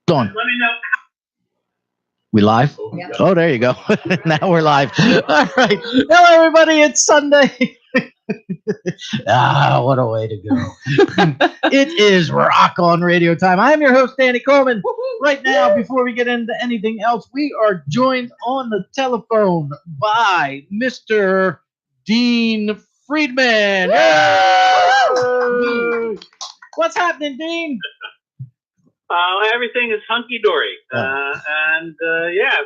Going. Let me know. We live? Yeah. Oh, there you go. Now we're live. All right. Hello, everybody. It's Sunday. What a way to go. It is Rock on Radio time. I am your host, Danny Coleman. Right now, before we get into anything else, we are joined on the telephone by Mr. Dean Friedman. Yay! What's happening, Dean? Everything is hunky dory, yeah,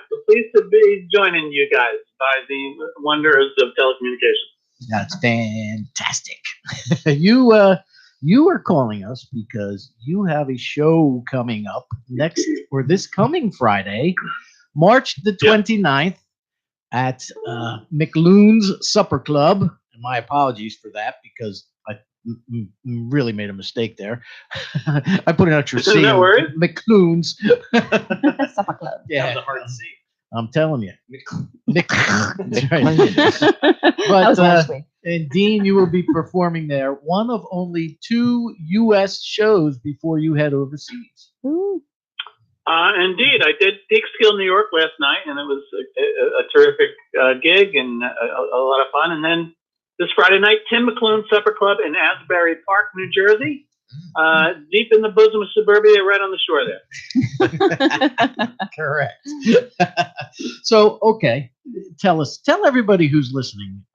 so pleased to be joining you guys by the wonders of telecommunications. That's fantastic. You are calling us because you have a show coming up this coming Friday, March the 29th at McLoon's Supper Club. And my apologies for that because I really made a mistake there. I put an extra C. No worries. McLoon's Supper Club. Yeah, That was a hard C. I'm telling you. That's right. That was last week. And Dean, you will be performing there. One of only 2 U.S. shows before you head overseas. Ooh. Indeed, I did Peekskill, New York last night, and it was a terrific gig and a lot of fun. And then this Friday night, Tim McLoon Supper Club in Asbury Park, New Jersey, deep in the bosom of suburbia, right on the shore there. Correct. So, okay, tell everybody who's listening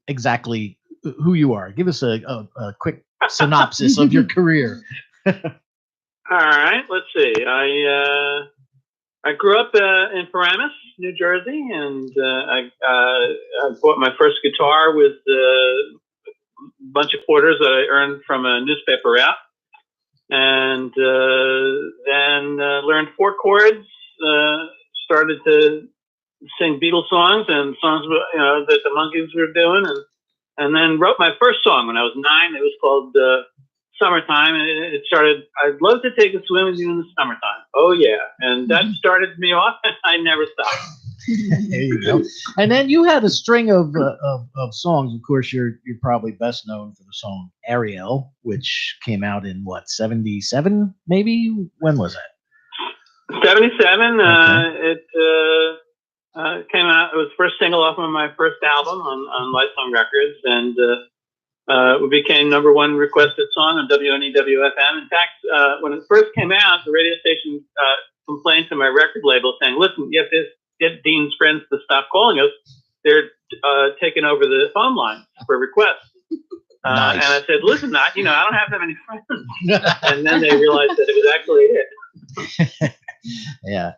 exactly who you are. Give us a quick synopsis of your career. All right, let's see. I grew up in Paramus, New Jersey, and I bought my first guitar with a bunch of quarters that I earned from a newspaper route, and then learned 4 chords. Started to sing Beatles songs and songs that the Monkees were doing, and then wrote my first song when I was 9. It was called Summertime, and it started, I'd love to take a swim with you in the summertime. Oh yeah. And that started me off, and I never stopped. There you go. And then you had a string of songs. Of course, you're probably best known for the song Ariel, which came out in what, 77 maybe? When was that? 77. Okay. It came out, it was the first single off of my first album on Lifetime Records, and it became #1 requested song on WNEW-FM. In fact, when it first came out, the radio station complained to my record label saying, listen, you have to get Dean's friends to stop calling us. They're taking over the phone line for requests. Nice. And I said, listen, I don't have that many friends. And then they realized that it was actually it. Yeah.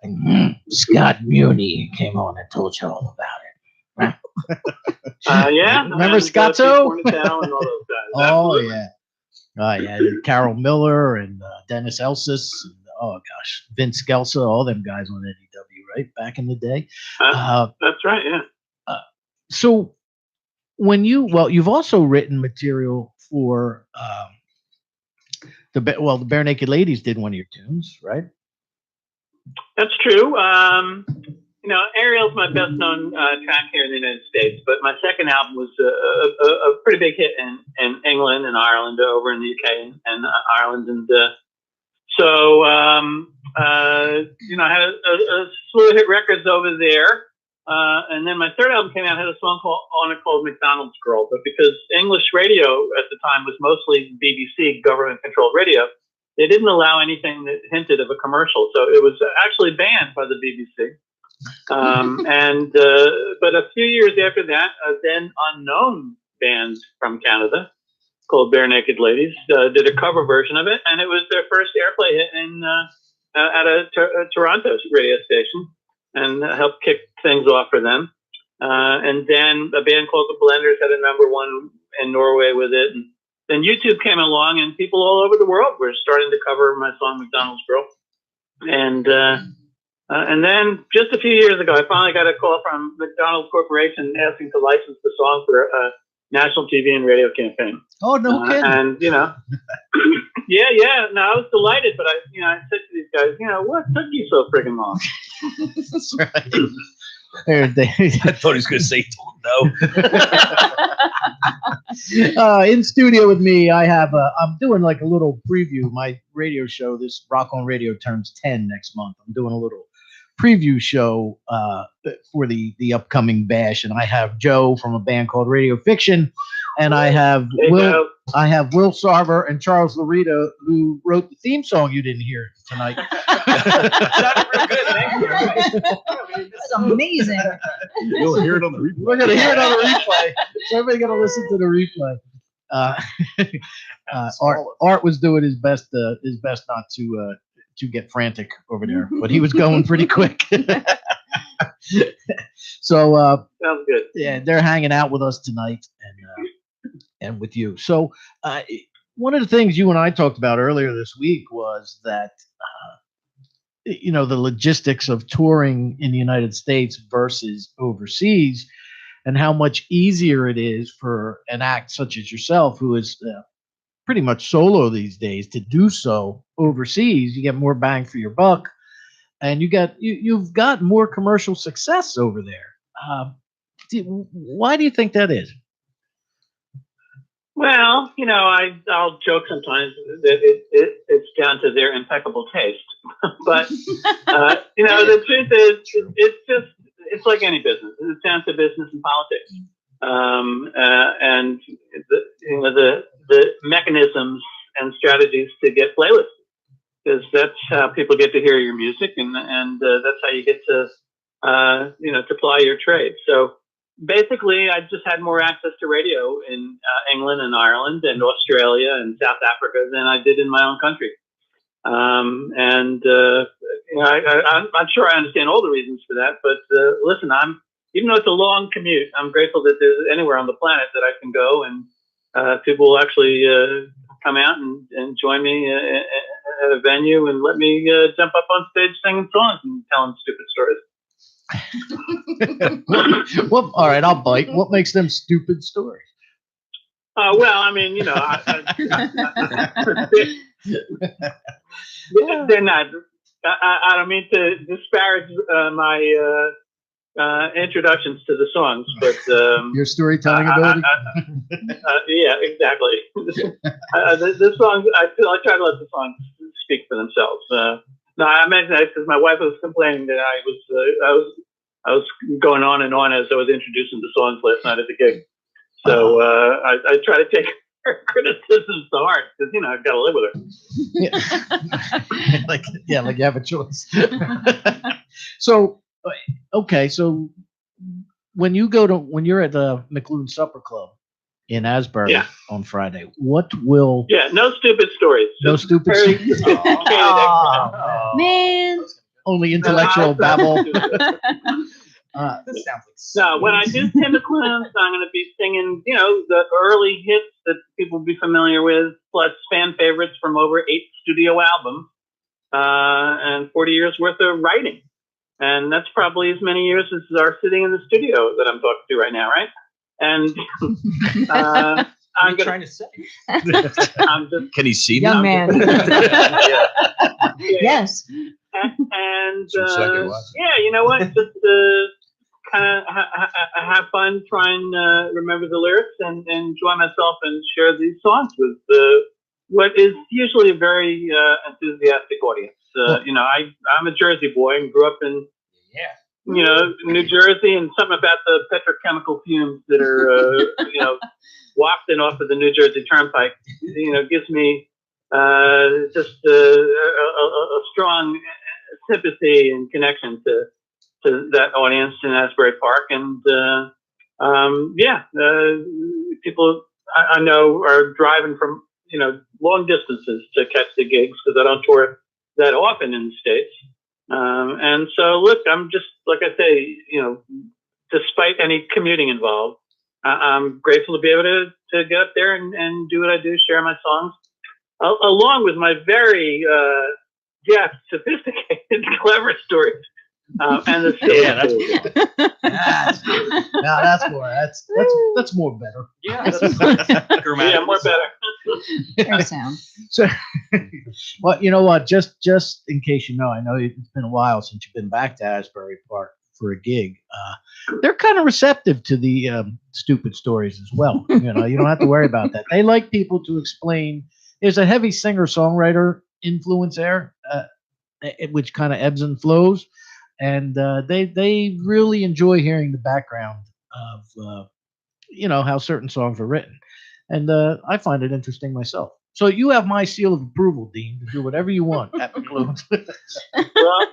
Scott Muni came on and told you all about it. Yeah. Remember Scotto? And all those guys. Oh, Absolutely. yeah. Carol Miller and Dennis Elsis. And, oh, gosh. Vince Scelsa, all them guys on NEW, right? Back in the day. That's right, yeah. So you've also written material for the Bare Naked Ladies did one of your tunes, right? That's true. Ariel's my best known track here in the United States, but my second album was a pretty big hit in England and Ireland, over in the UK and Ireland. And so, I had a slew of hit records over there. And then my third album came out, had a song called McDonald's Girl, but because English radio at the time was mostly BBC government-controlled radio, they didn't allow anything that hinted of a commercial. So it was actually banned by the BBC. But a few years after that, a then unknown band from Canada called Bare Naked Ladies did a cover version of it, and it was their first airplay hit at a Toronto radio station, and helped kick things off for them. And then a band called the Blenders had a #1 in Norway with it. And then YouTube came along, and people all over the world were starting to cover my song McDonald's Girl. And then just a few years ago, I finally got a call from McDonald's Corporation asking to license the song for a national TV and radio campaign. Oh, no kidding. And, yeah. No, I was delighted, but I said to these guys, what took you so friggin' long? That's right. I thought he was going to say, no. In studio with me, I have I'm doing like a little preview. My radio show, this Rock on Radio, turns 10 next month. I'm doing a little preview show for the upcoming bash, and I have Joe from a band called Radio Fiction, and I have Will Sarver and Charles Larita, who wrote the theme song you didn't hear tonight. Sounded real good. Thank you. That's amazing. You'll hear it on the replay. We're gonna hear it on the replay. So everybody gonna listen to the replay. Art was doing his best not to get frantic over there, but he was going pretty quick. So Sounds good. yeah, they're hanging out with us tonight and with you. So one of the things you and I talked about earlier this week was that the logistics of touring in the United States versus overseas, and how much easier it is for an act such as yourself, who is pretty much solo these days, to do so overseas. You get more bang for your buck, and you've got more commercial success over there. Why do you think that is? Well, I'll joke sometimes that it's down to their impeccable taste. But, the truth is, it's like any business. It's down to business and politics. And the mechanisms and strategies to get playlists, because that's how people get to hear your music, and that's how you get to, to ply your trade. So, basically, I just had more access to radio in England and Ireland and Australia and South Africa than I did in my own country. I'm not sure I understand all the reasons for that, but listen, even though it's a long commute, I'm grateful that there's anywhere on the planet that I can go, and people will actually come out and join me at a venue and let me jump up on stage singing songs and telling stupid stories. Well, all right, I'll bite. What makes them stupid stories? Well, I mean, they're not. I don't mean to disparage my introductions to the songs, but your storytelling ability. Yeah, exactly. The songs, I try to let the songs speak for themselves. No, I mentioned that because my wife was complaining that I was going on and on as I was introducing the songs last night at the gig. So I try to take her criticisms to heart, because I've got to live with her. like you have a choice. So okay, so when you're at the McLuhan Supper Club in Asbury on Friday, what will? Yeah, no stupid stories. No stupid stories. Man. Only intellectual babble. This sounds like no, when I do Tim McLuhan's, I'm going to be singing, the early hits that people will be familiar with, plus fan favorites from over 8 studio albums and 40 years worth of writing. And that's probably as many years as are sitting in the studio that I'm talking to right now, right? And I'm trying to say. I'm just, Can he see Young me? man. Yes. And Yeah, you know what? Just kind of have fun, try and remember the lyrics and enjoy myself and share these songs with what is usually a very enthusiastic audience. I'm a Jersey boy and grew up in New Jersey, and something about the petrochemical fumes that are wafting off of the New Jersey Turnpike gives me just a strong sympathy and connection to that audience in Asbury Park. And people I know are driving from long distances to catch the gigs, because I don't tour that often in the States. And so, look, I'm just, like I say, despite any commuting involved, I'm grateful to be able to get up there and do what I do, share my songs, along with my very deft, sophisticated, clever stories. And the that's more better. Yeah, yeah, more better. Fair sound. So, well, you know what? Just in case you know, I know it's been a while since you've been back to Asbury Park. for a gig, they're kind of receptive to the stupid stories as well. You know, you don't have to worry about that. They like people to explain. There's a heavy singer-songwriter influence there, which kind of ebbs and flows, and they really enjoy hearing the background of how certain songs were written, and I find it interesting myself. So you have my seal of approval, Dean, to do whatever you want at McLuhan's. Well,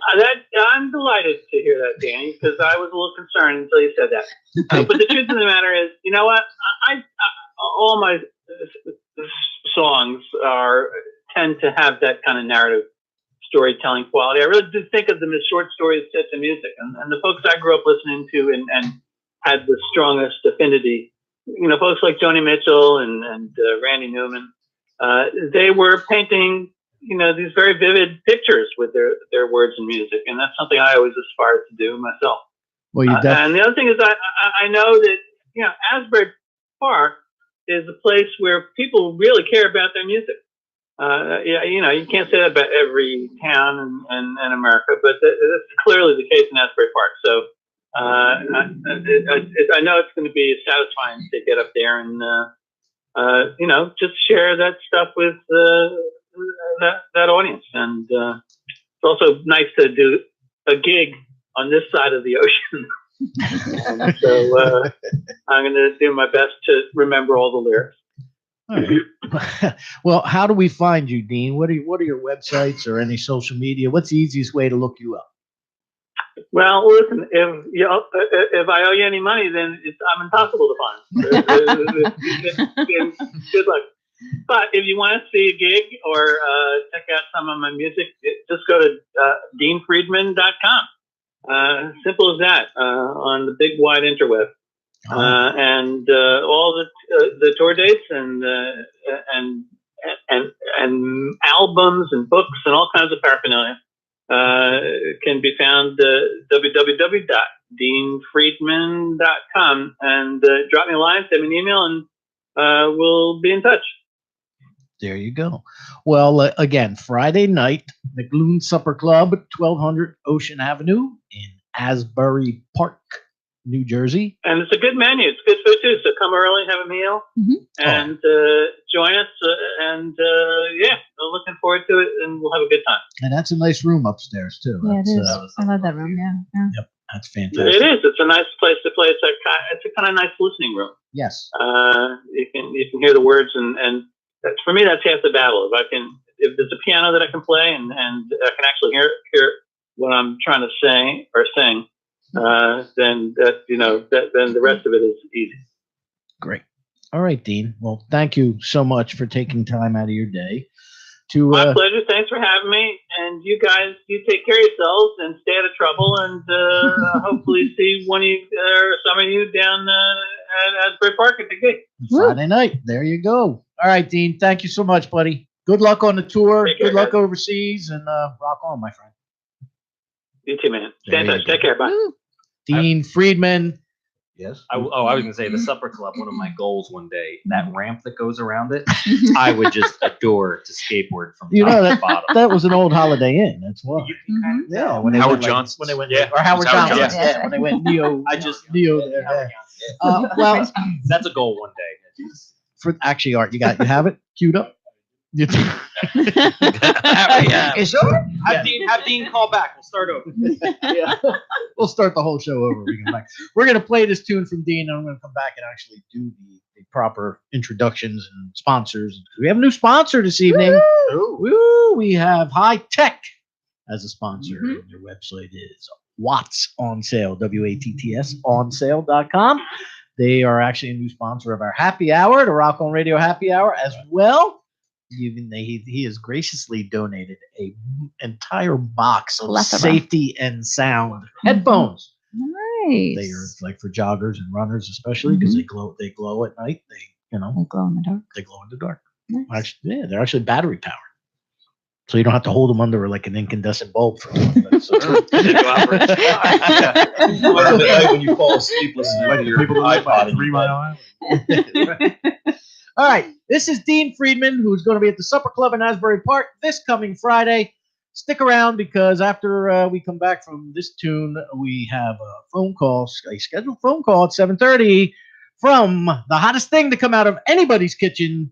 I'm delighted to hear that, Danny, because I was a little concerned until you said that. But the truth of the matter is, you know what? I all my songs tend to have that kind of narrative storytelling quality. I really do think of them as short stories set to music, and the folks I grew up listening to and had the strongest affinity, folks like Joni Mitchell and Randy Newman. They were painting, these very vivid pictures with their words and music, and that's something I always aspired to do myself. Well, and the other thing is, I know that Asbury Park is a place where people really care about their music. You can't say that about every town in America, but that's clearly the case in Asbury Park. So I know it's going to be satisfying to get up there and just share that stuff with that audience. And it's also nice to do a gig on this side of the ocean. And so I'm going to do my best to remember all the lyrics. All right. Well, how do we find you, Dean? What are your websites or any social media? What's the easiest way to look you up? Well, listen, if I owe you any money, then I'm impossible to find. Good luck. But if you want to see a gig or check out some of my music, just go to deanfriedman.com. Simple as that, on the big wide interweb. And all the tour dates and albums and books and all kinds of paraphernalia can be found www.deanfriedman.com, and drop me a line, send me an email, and we'll be in touch. There you go. Well, again, Friday night, McLuhan Supper Club, 1200 Ocean Avenue in Asbury Park, New Jersey. And it's a good menu. It's good food too. So come early, have a meal, and join us. We're looking forward to it, and we'll have a good time. And that's a nice room upstairs too. Yeah, it is. I love that room. Yeah. Yep, that's fantastic. It is. It's a nice place to play. It's a kind of nice listening room. Yes. You can hear the words, and for me, that's half the battle. If there's a piano that I can play, and I can actually hear what I'm trying to say or sing. Then the rest of it is easy. Great. All right, Dean. Well, thank you so much for taking time out of your day to. My pleasure. Thanks for having me. And you guys, you take care of yourselves and stay out of trouble. And hopefully see one of you or some of you down at Asbury Park at the gig. Friday night. There you go. All right, Dean. Thank you so much, buddy. Good luck on the tour. Good luck overseas, and rock on, my friend. You too, man. Stay in touch. Take care. Bye. Woo. Dean Friedman. Yes. I was going to say the supper club. One of my goals one day, that ramp that goes around it, I would just adore to skateboard from top to bottom. That was an old Holiday Inn. That's why. You can kind of tell. When they Howard went, Johnson. When they went, Yeah. or Howard Johnson. Johnson. Yeah. When they went Neo. Neo there. Howard Yeah. Johnson. Well, That's a goal one day. for actually, Art, you have it queued up. Yeah. You sure? Have Dean call back. We'll start over. Yeah. We'll start the whole show over. We're going to play this tune from Dean, and I'm going to come back and actually do the proper introductions and sponsors. We have a new sponsor this evening. Woo! We have High Tech as a sponsor. And their website is Watts on Sale, WATTS on sale.com. They are actually a new sponsor of our happy hour, the Rock On Radio happy hour as well. He has graciously donated a entire box of Plethora. safety and sound headphones. Nice. They are like for joggers and runners, especially because they glow. They glow at night. They glow in the dark. They glow in the dark. Nice. Actually, they're actually battery powered, so you don't have to hold them under like an incandescent bulb for long. That's When you fall asleep listening to your iPod. 3 Mile Island. All right, this is Dean Friedman, who's going to be at the Supper Club in Asbury Park this coming Friday. stick around because after we come back from this tune, we have a scheduled phone call at 7:30 from the hottest thing to come out of anybody's kitchen,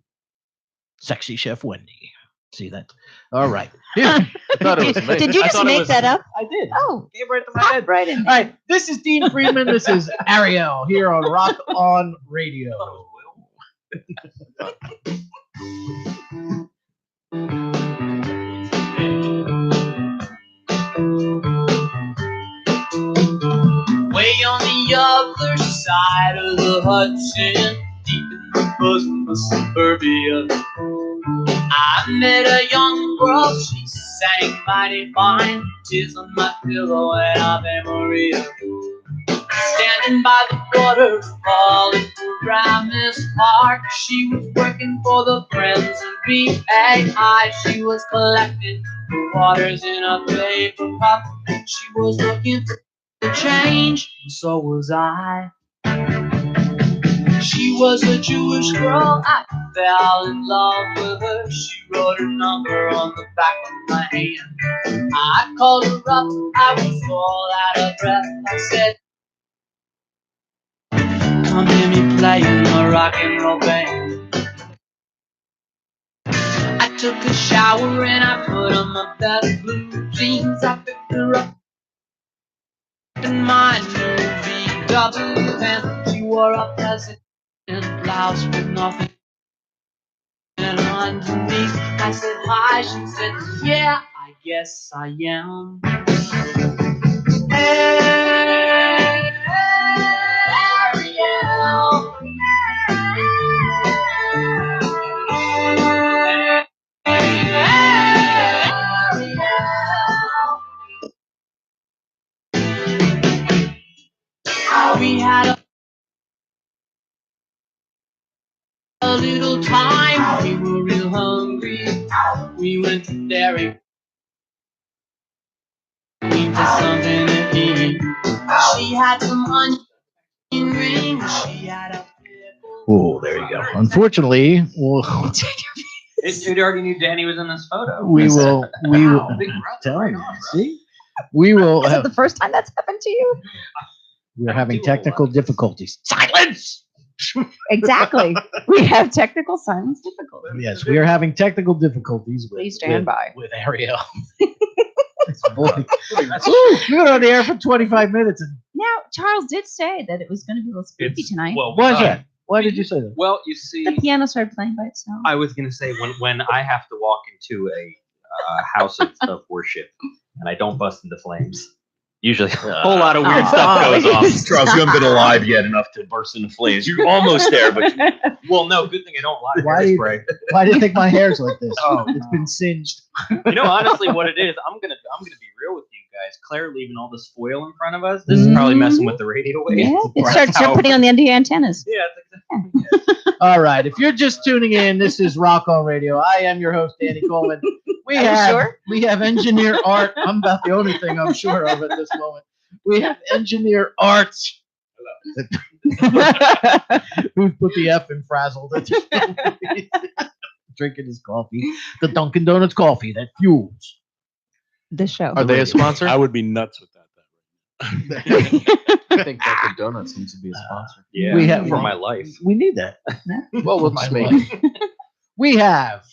Sexy Chef Wendy. See that? All right. I thought it was me. Did you I just thought it make was- that up? I did. Oh, Came right to my pop head. right in All there. right. This is Dean Friedman. This is Ariel here on Rock On Radio. Way on the other side of the Hudson, deep in the bosom of suburbia, I met a young girl, she sang mighty fine, tears on my pillow and Ave Maria. Standing by the waterfall in Paramus Park, she was working for the Friends of BAI. She was collecting the waters in a paper cup. She was looking for change, and so was I. She was a Jewish girl, I fell in love with her. She wrote her number on the back of my hand. I called her up, I was all out of breath. I said, come hear me playing a rock and roll band. I took a shower and I put on my best blue jeans. I picked her up in my new VW van. She wore a peasant blouse with nothing underneath. I said hi, she said yeah, I guess I am. Hey, Ariel. We had a little time, we were real hungry. We went to Dairy Queen for something to eat. She had some onion rings, she had a pickle. Oh, there you go. Unfortunately, It already knew Danny was in this photo. we will. Big breath Tell right you. on, bro. See, we will Is it have. the first time that's happened to you? We're having technical difficulties. Silence. Exactly. We have technical silence difficulties. Yes, we are having technical difficulties with, Please stand by. with Ariel. Boy. Ooh, we were on the air for 25 minutes. And Now, Charles did say that it was going to be a little spooky tonight. Well, why is that? Why did you say that? Well, you see, The piano started playing by itself. I was gonna say when I have to walk into a house of worship and I don't bust into flames, usually a whole lot of weird stuff goes off. Charles, you haven't been alive yet enough to burst into flames. You're almost there, but Well, no, good thing I don't light Why- hairspray. Why do you think my hair's like this? Oh, It's been singed. You know, honestly, what it is, I'm gonna be real with you guys. Claire leaving all this foil in front of us. This is probably messing with the radio waves. Yeah, it That's started how- putting on the end of the antennas. Yeah, that's exactly. All right. If you're just tuning in, this is Rock On Radio. I am your host, Danny Coleman. Are you sure? We have engineer Art. I'm about the only thing I'm sure of at this moment. We have engineer Art. Who's put the F in frazzled. Drinking his coffee. The Dunkin' Donuts coffee that fuels. The show. are they a sponsor? I would be nuts with that. I think Dunkin' Donuts needs to be a sponsor. Yeah, We have- for my life. We need that. Well, we'll just make it. We have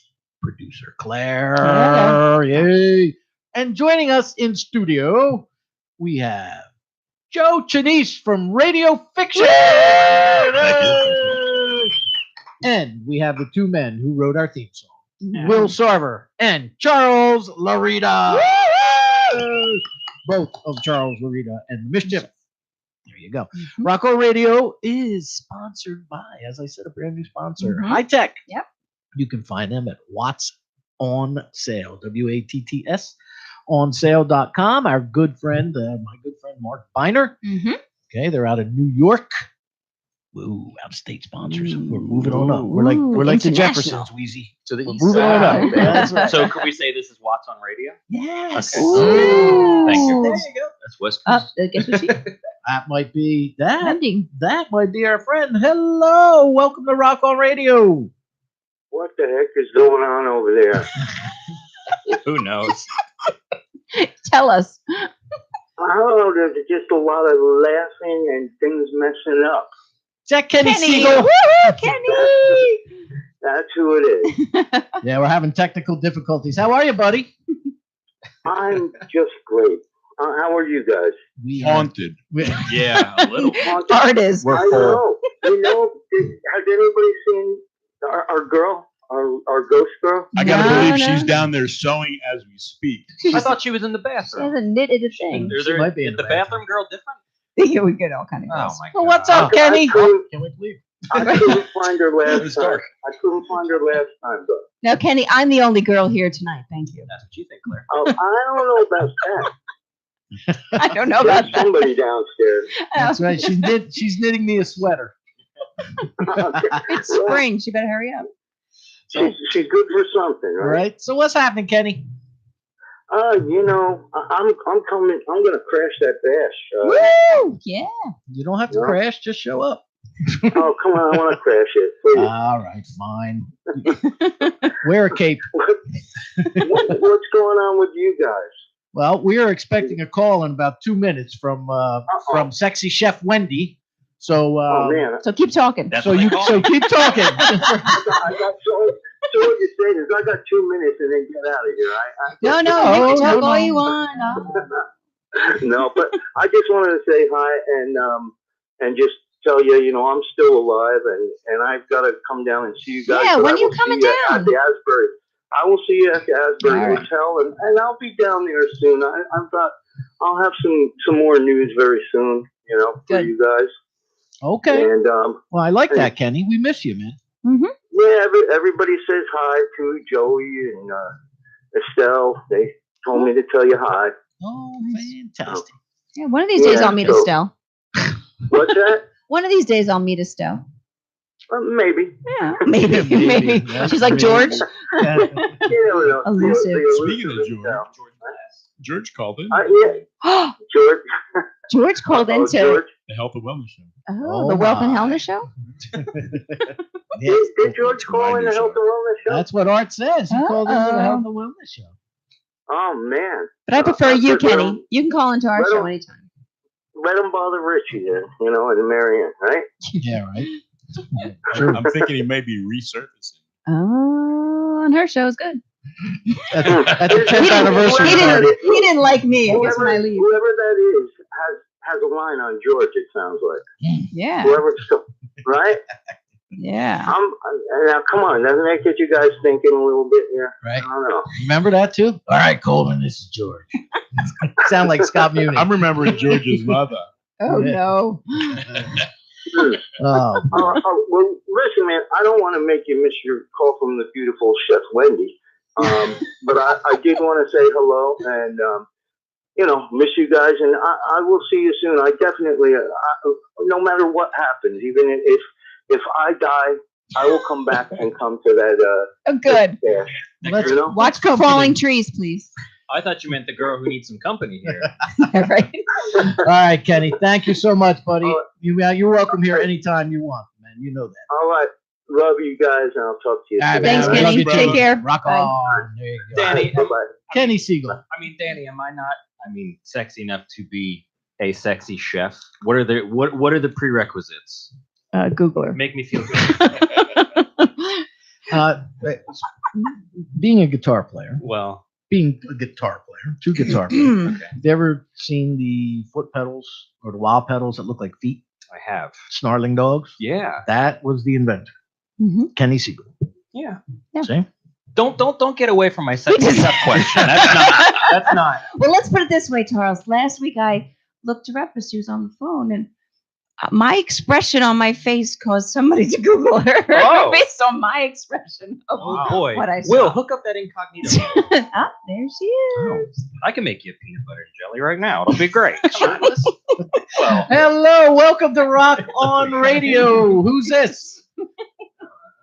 producer Claire. Hello. Yay. And joining us in studio, we have Joe Chanice from Radio Fiction. And we have the two men who wrote our theme song, Will Sarver and Charles Larita. Both of Charles Larita and the Mischief. There you go. Rocco Radio is sponsored by, as I said, a brand new sponsor, Mhm. High Tech. Yep. You can find them at Watts on Sale, WATTS on sale.com. Our good friend, my good friend Mark Biner. Mm-hmm. Okay, they're out of New York. Woo, out of state sponsors. We're moving on up. We're like the International. Jeffersons, Wheezy. To the We're east moving on side. up. That's right. So could we say this is Watts on Radio? Yes. Okay. Ooh. Thank you. There you go. That's West Oh, Coast. guess what she That might be that. ending. That might be our friend. Hello, welcome to Rock On Radio. What the heck is going on over there? Who knows? Tell us. Oh, there's just a lot of laughing and things messing up. Is that Kenny Kenny. Siegel? Woo-hoo, Kenny. That's who it is. Yeah, we're having technical difficulties. How are you, buddy? I'm just great. How are you guys? We are- Haunted. Yeah, a little. Hard is. We're I full. know. You know, has anybody seen our girl, our ghost girl? I gotta No, believe no. she's down there sewing as we speak. I thought she was in the She bathroom. hasn't knitted a thing. Is She might be in is the the bathroom girl different? Yeah, we get all kind of Oh girls. my Well, god. what's up, I Kenny? couldn't, Can't wait to leave. I couldn't find her last It's time. dark. I couldn't find her last time, though. Now, Kenny, I'm the only girl here tonight. Thank you. That's what you think, Claire. Oh, I don't know about that. I don't know about There's that. somebody downstairs. That's right. She's knitting me a sweater. It's spring. She better hurry up. She's good for something, right? Right. So what's happening, Kenny? You know, I'm coming. I'm gonna crash that bash. Woo! Yeah. You don't have to Yeah. crash. Just show up. Oh, come on! I want to crash it, please. All right, fine. Wear a cape. What's going on with you guys? Well, we are expecting a call in about 2 minutes from sexy chef Wendy. So Oh man, So keep talking. That's so what you they call so me. keep talking. I got so what you're saying is I got 2 minutes and then get out of here. No, Oh, you can talk no, all no. you want. Oh. No, but I just wanted to say hi and just tell you, you know, I'm still alive and I've got to come down and see you guys. Yeah, but when I are you will coming see you down? At the Asbury. I will see you at the Asbury All right. Hotel and I'll be down there soon. I'll have some more news very soon, you know, for Good. you guys. Okay. And Well, I like that, Kenny. We miss you, man. yeah, everybody says hi to Joey and Estelle. They told me to tell you hi. Oh, fantastic. Yeah, one of these days Yeah, I'll meet so- Estelle. What's that? One of these days I'll meet Estelle. Maybe. Yeah, maybe, Maybe. maybe. That's She's like pretty- George. You never know. Elusive. Speaking of George, Estelle. George called in. Yeah, George. George called Oh, into George. The Health and Wellness Show. oh, Oh the Wealth and my. Wellness Show. Did George call in the Health and Wellness Show? That's what Art says. He called into the Uh-oh. Health and Wellness Show. Oh, man. But I prefer you, Let 'em- Kenny. You can call into our let show 'em- anytime. Let him bother Richie then, you know, and Marianne, right? Yeah, right. I'm thinking he may be resurfacing. Oh, and her show is good. At the 10th He anniversary He party. didn't like me. I guess when I leave. Whoever that is has a line on George, it sounds like. Yeah, Whoever's still, right? yeah. Now, come on, doesn't that get you guys thinking a little bit here? Right. I don't know. Remember that too? All right, Coleman, this is George. Sound like Scott Muni. I'm remembering George's mother. Oh Yeah. no. Oh, Well, listen, man, I don't want to make you miss your call from the beautiful Chef Wendy, but I did want to say hello and, you know, miss you guys, and I will see you soon. I definitely, no matter what happens, even if I die, I will come back and come to that Oh, good. dash. let's You know? Watch for falling trees, please. I thought you meant the girl who needs some company here. Yeah, right. all right, Kenny. Thank you so much, buddy. All right. You're welcome here anytime you want, man. You know that. All right. Love you guys, and I'll talk to you All right, soon. man. Thanks, Love Kenny. you too. Take care. Rock Bye. on. There you go. Danny, Bye-bye. Kenny Siegel. I mean, Danny, am I not? I mean, sexy enough to be a sexy chef? What are the what are the prerequisites? Googler. Make me feel good. Being a guitar player, Well, two guitar players. Have you ever seen the foot pedals or the wah pedals that look like feet? I have. Snarling dogs? Yeah, That was the inventor, Mhm. Kenny Siegel. yeah. Yeah. See? Don't get away from my sexy chef question. That's not. Well, let's put it this way, Charles. Last week I looked her up as she was on the phone, and my expression on my face caused somebody to Google her Oh. based on my expression. Of Oh boy. What I Will, saw. hook up that incognito. Ah, there she is. I can make you a peanut butter and jelly right now. It'll be great. Come on. Well, Hello, welcome to Rock on Radio. Who's this?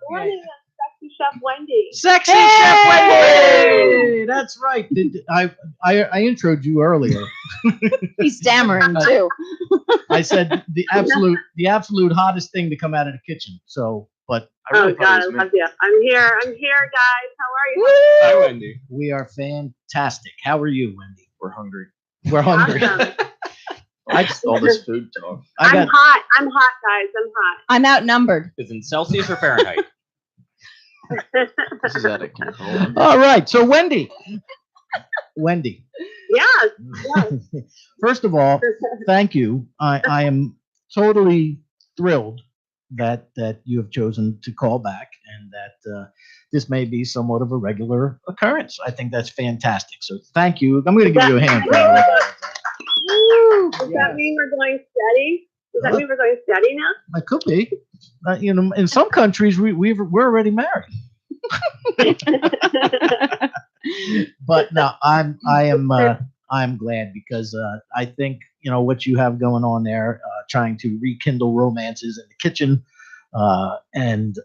Morning, Sexy Chef Wendy. Sexy Hey! Chef Wendy. That's right. I introed you earlier. He's stammering too. I said the absolute hottest thing to come out of the kitchen. So, but I Oh really God, I probably- love you. I'm here, guys. How are you? hi, Wendy. we are fantastic. How are you, Wendy? We're hungry. We're hungry. Awesome. All this food talk. I got I'm hot. I'm hot, guys. I'm hot. I'm outnumbered. Is in Celsius or Fahrenheit? This is out of control. all right. So Wendy, Yes. Yes. first of all, thank you. I am totally thrilled that you have chosen to call back and that this may be somewhat of a regular occurrence. I think that's fantastic. So thank you. I'm going to give you a hand. for that. Woo. Does Yeah. that mean we're going steady? Does that mean we're going steady now? It could be. You know, in some countries we're already married. But no, I'm glad because I think you know what you have going on there, trying to rekindle romances in the kitchen and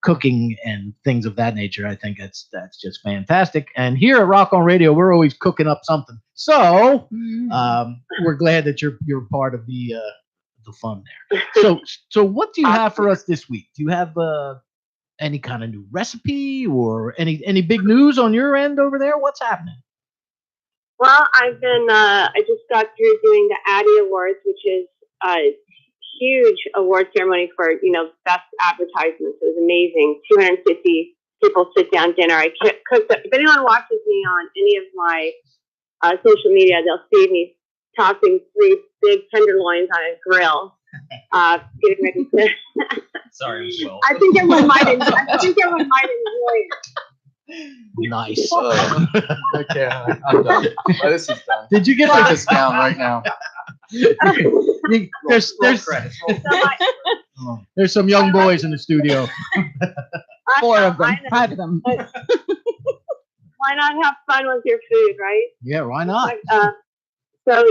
cooking and things of that nature. I think that's just fantastic. And here at Rock on Radio, we're always cooking up something. So we're glad that you're part of the fun there. So what do you have for us this week? Do you have any kind of new recipe or any big news on your end over there? What's happening? Well, I've been, I just got through doing the Addy Awards, which is a huge award ceremony for, you know, best advertisements. It was amazing. 250 people sit down dinner. I cooked up. If anyone watches me on any of my social media, they'll see me tossing 3 big tenderloins on a grill. Getting ready to. Sorry, Will. I think everyone might enjoy it. Nice. Okay, I'm done. This is done. Did you get Put the, this down right now. there's some young boys in the studio. 4 of them, I know. 5 of them. Why not have fun with your food, right? Yeah, why not? So,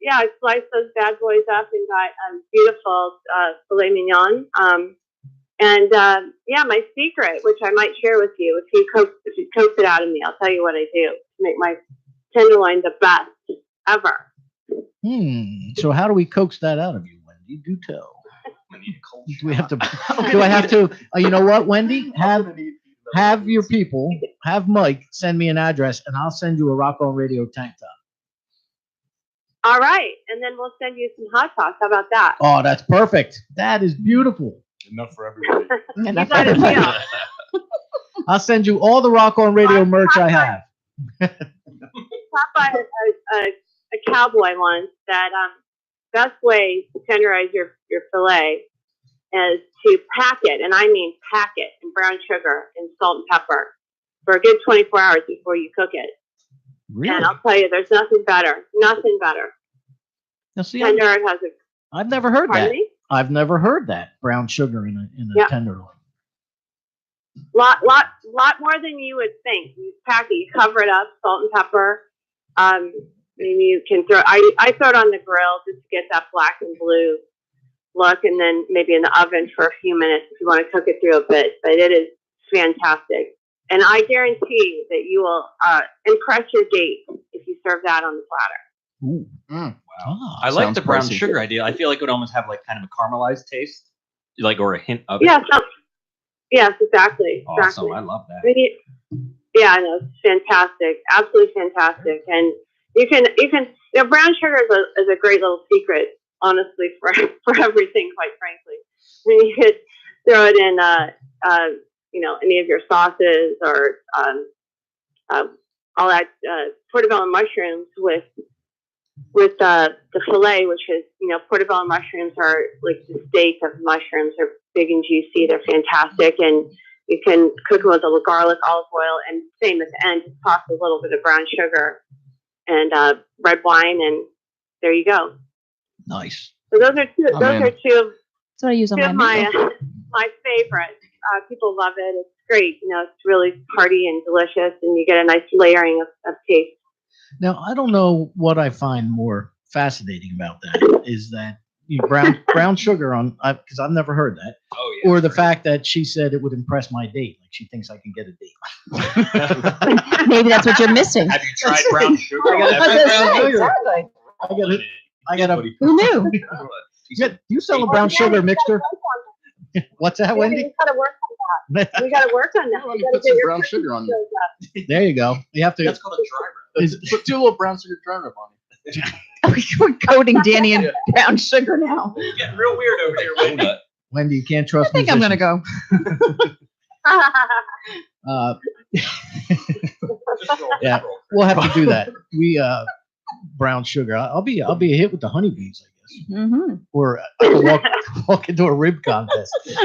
yeah, I sliced those bad boys up and got beautiful filet mignon. Yeah, my secret, which I might share with you, if you coax it out of me, I'll tell you what I do to make my tenderloin the best ever. So how do we coax that out of you, Wendy? Do tell. Do we have to? Do I have to? You know what, Wendy? Have your people, have Mike send me an address, and I'll send you a Rock on Radio tank top. All right, and then we'll send you some hot sauce. How about that? Oh, that's perfect. That is beautiful. Enough for everybody. You got it, yeah. I'll send you all the Rock on Radio merch I have. Popeye a cowboy once that best way to tenderize your filet is to pack it, and I mean pack it in brown sugar and salt and pepper for a good 24 hours before you cook it. Really? And I'll tell you, there's nothing better. Nothing better. Now, see, Tender it has a. I've never heard Pardon that. me? I've never heard that brown sugar in a Yeah. tenderloin. Lot more than you would think. You pack it, you cover it up, salt and pepper. Maybe you can throw. I throw it on the grill just to get that black and blue look, and then maybe in the oven for a few minutes if you want to cook it through a bit. But it is fantastic, and I guarantee that you will impress your date if you serve that on the platter. Ooh. Wow. Ah, I like sounds the brown pricey. sugar idea. I feel like it would almost have like kind of a caramelized taste, like or a hint of it. Yeah. Yes, exactly. Awesome. Exactly. I love I that. mean, yeah, I know, it's fantastic, absolutely fantastic, and you can, brown sugar is a great little secret, honestly, for everything, quite frankly. I mean, you could throw it in, any of your sauces or all that portobello mushrooms with the filet, which is, portobello mushrooms are like the steak of mushrooms. They're big and juicy. They're fantastic. And you can cook them with a little garlic, olive oil, and same at the end, just toss a little bit of brown sugar and red wine, and there you go. Nice. So those are two. That's what I use on Two my of my meal. my favorites. People love it. It's great. It's really hearty and delicious, and you get a nice layering of taste. Now, I don't know what I find more fascinating about that is that you brown sugar on, because I've never heard that, Oh yeah. or the fact that she said it would impress my date. Like she thinks I can get a date. Maybe that's what you're missing. Have you tried brown sugar? I gotta Have try you brown tried sugar. I gotta. Who knew? You sell a brown sugar mixture? What's that, Wendy? We gotta work on that. We gotta work on that. Why don't We you gotta put get some your brown sugar on there? pictures up. There you go. You have to. That's called a dry rub. Put 2 little brown sugar turnip on it. We're coating Danny in brown sugar now. It's getting real weird over here, Wendy. Donut. Wendy, you can't I trust think I'm gonna go. Yeah, we'll have to do that. We brown sugar. I'll be a hit with the honeybees, I guess. Mm-hmm. Or I can walk into a rib contest. Oh,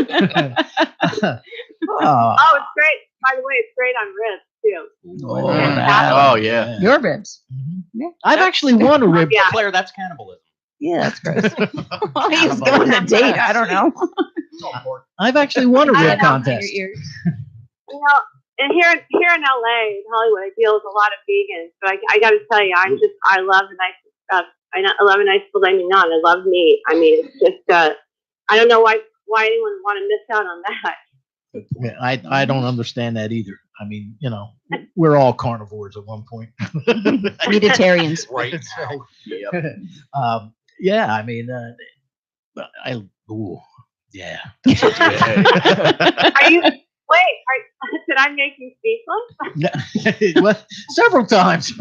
it's great. By the way, it's great on ribs too. Oh, yeah. Your ribs. I've actually won a rib. Yeah. Claire, that's cannibalism. Yeah, that's gross. Well, he was going on a date. I don't know. I've actually won a I rib don't know. contest. You know, and here in LA, in Hollywood, I deal with a lot of vegans. But I got to tell you, I love a nice I love a nice filet mignon. I love meat. I mean, it's just I don't know why anyone would want to miss out on that. Yeah, I don't understand that either. I mean, we're all carnivores at one point. Vegetarians. Right. That's right. Yeah, I mean, yeah. Are you? Did I make you speechless? Well, several times.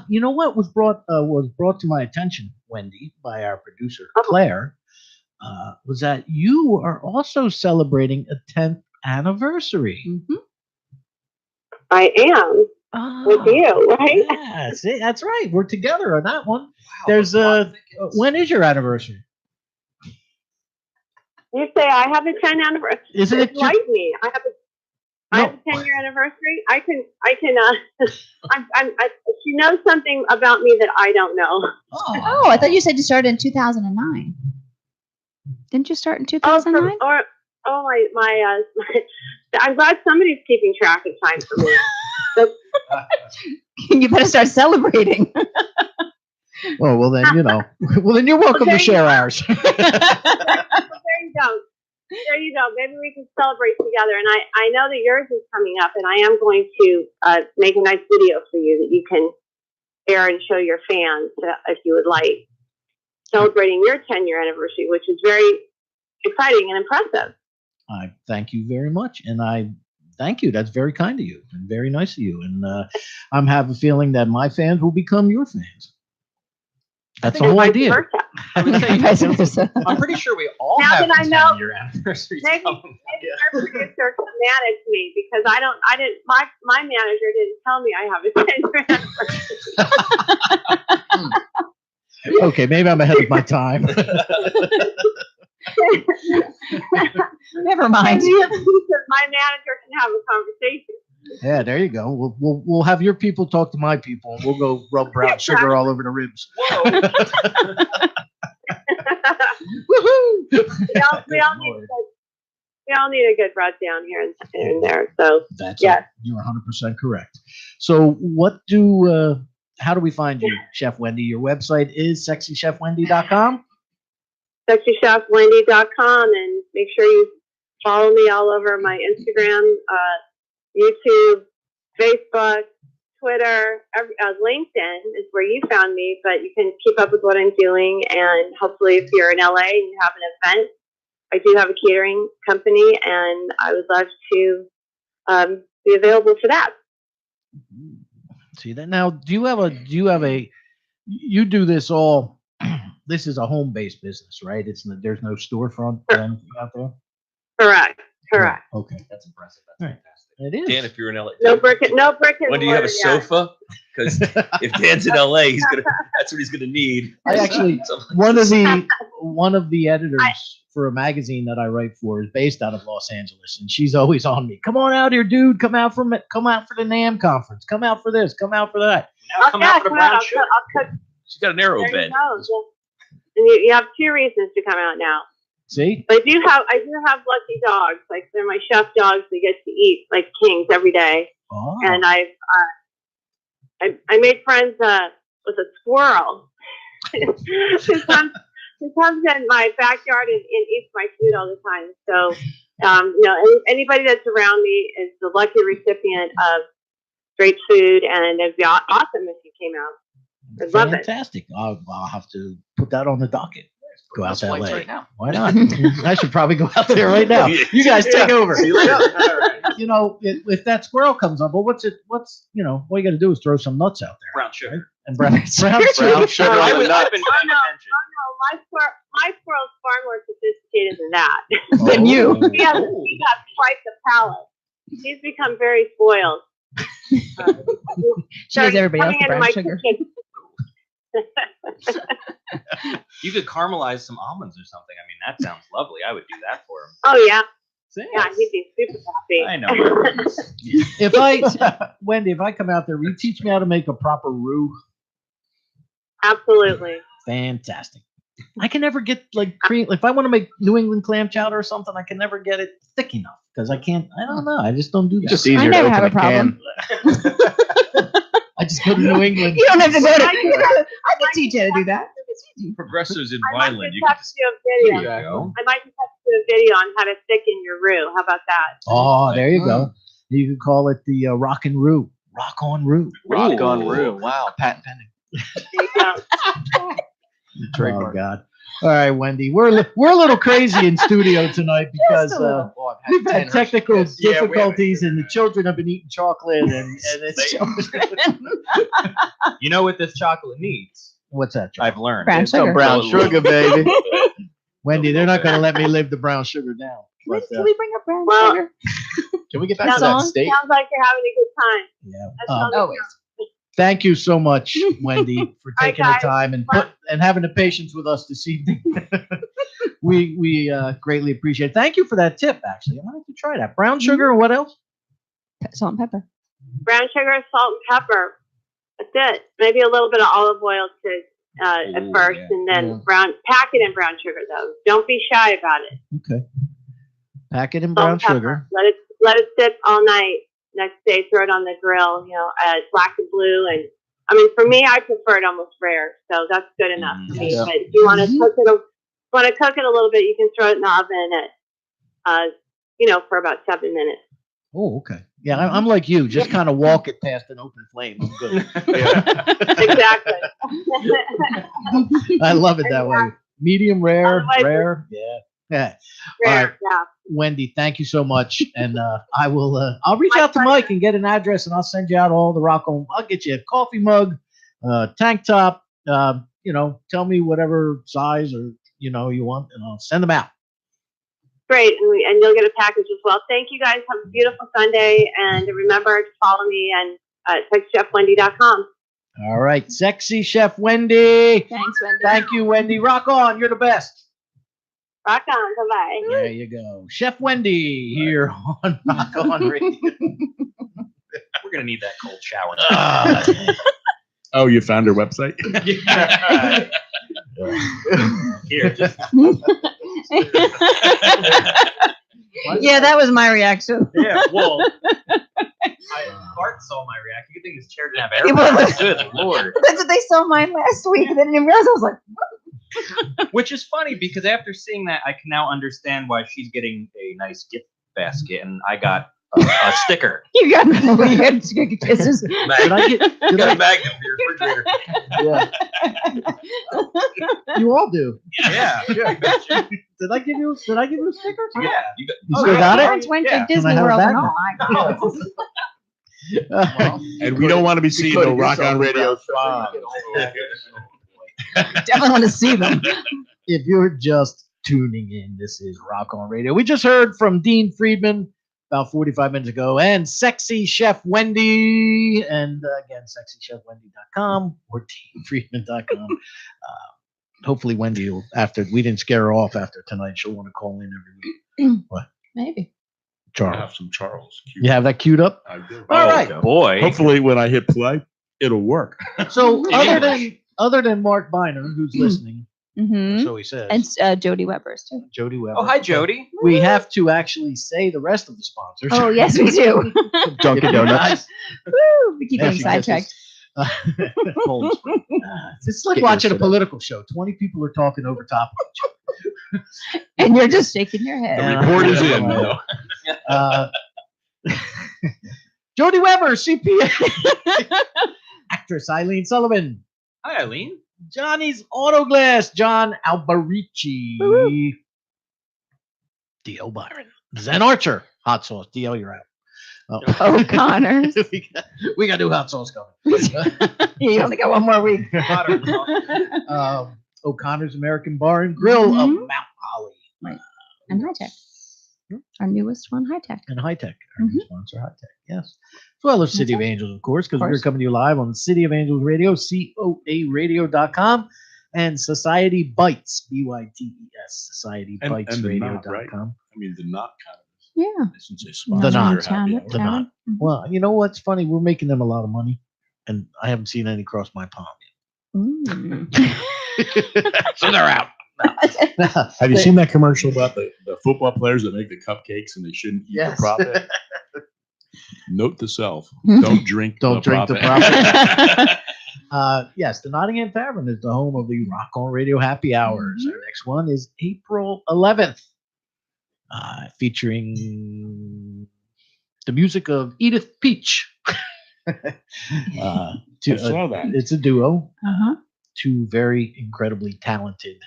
You know what was brought to my attention, Wendy, by our producer Claire, was that you are also celebrating a 10th anniversary. Mm-hmm. I am with you, right? Yeah, see, that's right. We're together on that one. There's when is your anniversary? You say I have a 10 anniversary. Isn't it It's like me? I have a 10-year anniversary. I can. She knows something about me that I don't know. Oh, I thought you said you started in 2009. Didn't you start in 2009? My I'm glad somebody's keeping track of time for me. You better start celebrating. Oh, well then, well then you're welcome to share ours. There you go. There you go. Maybe we can celebrate together. And I know that yours is coming up, and I am going to make a nice video for you that you can air and show your fans if you would like, celebrating your 10-year anniversary, which is very exciting and impressive. I thank you very much, and I thank you. That's very kind of you and very nice of you. And I'm have a feeling that my fans will become your fans. That's the whole idea. I would say, Vice versa. I'm pretty sure we all Now have that I know- 10-year anniversaries Maybe coming. our producer can manage me because my manager didn't tell me I have a 10-year anniversary. Okay, maybe I'm ahead of my time. Never mind. My manager can have a conversation. Yeah, there you go. We'll have your people talk to my people, and we'll go rub brown sugar all over the ribs. Whoa. Woohoo! We all need a good rub down here and there. So That's yes. You're 100% correct. So, how do we find you, Chef Wendy? Your website is sexychefwendy.com. sexychefwendy.com, and make sure you follow me all over my Instagram, YouTube, Facebook, Twitter, LinkedIn is where you found me, but you can keep up with what I'm doing. And hopefully if you're in LA and you have an event, I do have a catering company, and I would love to be available for that. See that now? Do you do this all? This is a home-based business, right? There's no storefront or anything out there. Correct. Okay, That's impressive. That's Right. fantastic. it is. Dan, if you're in LA, No brick and when do you have a mortar yet. sofa? Because if Dan's in LA, that's what he's gonna need. I actually one of the editors for a magazine that I write for is based out of Los Angeles, and she's always on me. Come on out here, dude. Come out for the NAMM conference. Come out for this. Come out for that. Now come out for the brown I'll sugar. cook. She's got a narrow There bed. you go. And you have 2 reasons to come out now. See? But I do have lucky dogs. Like they're my chef dogs. They get to eat like kings every day. Oh. And I made friends with a squirrel who comes in my backyard and eats my food all the time. So anybody that's around me is the lucky recipient of great food, and it'd be awesome if you came out. I'd love it. Fantastic. I'll have to put that on the docket. go out Those that flights way. right now. Why not? I should probably go out there right now. You guys take over. See you later. All right. You know, if that squirrel comes up, well, all you got to do is throw some nuts out there. Brown sugar. And brown sugar. Brown sugar on the nuts. I've been paying attention. No, my squirrel's far more sophisticated than that. Than you. He got quite the palate. He's become very spoiled. She gives everybody else Coming the into brown my sugar. kitchen. You could caramelize some almonds or something. I mean, that sounds lovely. I would do that for him. Oh yeah, Thanks. yeah, he'd be super happy. I know. Wendy, if I come out there, will you teach me how to make a proper roux? Absolutely. Fantastic. I can never get like cream. If I want to make New England clam chowder or something, I can never get it thick enough because I can't. I don't know. I just don't do that. Just easier I to never open have a a can. problem. I just go to New England. You don't have to go to. I can teach you how to do that. It's easy. Progressives in I might Vineland. just You can have to do a video. There you go. I might just have to do a video on how to thicken your roux. How about that? Oh, there you go. You can call it the Rock and Roux. Rock on Roux. rock on roux. Wow, patent pending. There you go. Oh God. All right, Wendy. We're a little crazy in studio tonight because Just a little. Oh, I've we've had 10 technical Hershey's. Yeah, we haven't- difficulties and the children have been eating chocolate and it's You know what this chocolate needs? what's that? John? I've learned. Brown It's some sugar. brown sugar, baby. Wendy, they're not going to let me live the brown sugar down. Can But, we bring up brown Well, sugar? Can we get back That to that song? state? Sounds like you're having a good time. yeah. That sounds Always. Thank you so much, Wendy, for Hi, taking the guys. time and having the patience with us this evening. we greatly appreciate it. Thank you for that tip, actually. I might have to try that. Brown sugar and what else? Salt and pepper. brown sugar, salt, and pepper. That's it. Maybe a little bit of olive oil to at Ooh, first, yeah. and then Yeah. pack it in brown sugar though. Don't be shy about it. Okay. Pack it in Salt brown and pepper. sugar. Let it sit all night. Next day, throw it on the grill. Black and blue, and I mean, for me, I prefer it almost rare, so that's good enough for me. Yeah. But if you want to cook it, a little bit, you can throw it in the oven at, for about 7 minutes. Oh, okay. Yeah, I'm like you. Just kind of walk it past an open flame. I'm good. Exactly. I love it that way. Medium rare, Otherwise- rare. Yeah. Yeah. All Rare, right. yeah. Wendy, thank you so much. And I'll reach out to Mike and get an address and I'll send you out all the rock on. I'll get you a coffee mug, tank top, tell me whatever size or, you want and I'll send them out. Great, and you'll get a package as well. Thank you guys. Have a beautiful Sunday, and remember to follow me and sexchefwendy.com. All right. Sexy Chef Wendy. Thanks, Wendy. Thank you, Wendy. Rock on. You're the best. Rock on. Bye-bye. There you go. Chef Wendy here on Rock On Radio. We're gonna need that cold shower. Oh, you found her website? Here, just Yeah, that was my reaction. yeah. Well, Bart saw my reaction. Good thing this chair didn't have air. Well, pressure. Good lord. That's what they saw mine last week. They didn't even realize. I was like, Which is funny because after seeing that, I can now understand why she's getting a nice gift basket, and I got a sticker. you got me. You had to get kisses. Did I get? Did Got a I, magnet for your refrigerator. yeah. You all do. Yeah. Did I give you a sticker? Yeah. You got, You still got it? Parents went Yeah. to Disney Can I have World that and now? all. And we don't want to be seen no Rock On Radio. Definitely want to see them. If you're just tuning in, this is Rock On Radio. We just heard from Dean Friedman about 45 minutes ago and Sexy Chef Wendy. And again, sexychefwendy.com or teamfriedman.com. Hopefully Wendy will, after we didn't scare her off after tonight, she'll want to call in every week. What? Maybe. I Charles. have some Charles. You have that queued up? I do. All right. boy. Hopefully, when I hit play, it'll work. So other than Mark Biner, who's listening, Mm-hmm. so he says, And Jody Weber's too. Jody Weber. Oh, hi, Jody. We have to actually say the rest of the sponsors. Oh, yes, we do. Dunkin' Donuts. Woo, we keep Yeah, getting she sidetracked. It's like Get watching a used to that. political show. 20 people are talking over top of each And you're just shaking your head. other. report is in. Jody Weber, CPA. Actress Eileen Sullivan. Hi, Eileen. Johnny's Auto Glass, John Alberici. Woo-hoo. D.L. Byron. Zen Archer, hot sauce. D.L., you're out. Oh. O'Connor's. we got new hot sauce coming. You only got one more week. O'Connor's American Bar and Grill of Mhm. Mount Holly. And High Tech. Our newest one, High Tech. And High Tech, our new sponsor, High Tech, yes. As well as City of Angels, of course, because we're course. coming to you live on City of Angels Radio, COARadio.com, and Society Bites, BYTES, SocietyBitesRadio.com. right? I mean, the not kind of. Yeah. Since they The sponsor Knot. your happy hour. The Knot. Well, you know what's funny? We're making them a lot of money, and I haven't seen any cross my palm yet. So they're out. Have you seen that commercial about the football players that make the cupcakes and they shouldn't eat Yes. the profit? Note to self: Mhm. don't drink. Don't the drink the profit. Yes, the Nottingham Tavern is the home of the Rock on Radio Happy Hours. Our next one is April 11th, featuring the music of Edith Peach. I saw that. It's a duo, Uh-huh. two very incredibly talented,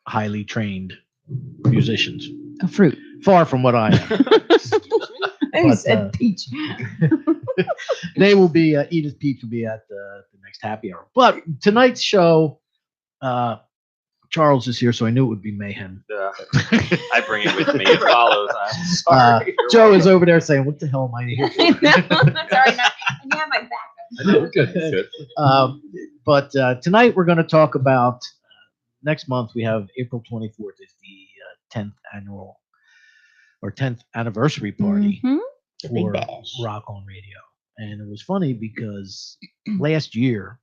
highly trained musicians. A fruit. Far from what I am. I But, said peach. They will be Edith Peach will be at the next happy hour. But tonight's show, Charles is here, so I knew it would be mayhem. I bring it with me. It follows. I'm sorry. Joe is over there saying, "What the hell am I here for?" I know. Sorry, no. And you have my back. Good. But tonight we're going to talk about next month. We have April 24th is the 10th annual or 10th anniversary party Mhm. The big for bash. Rock on Radio, and it was funny because last year,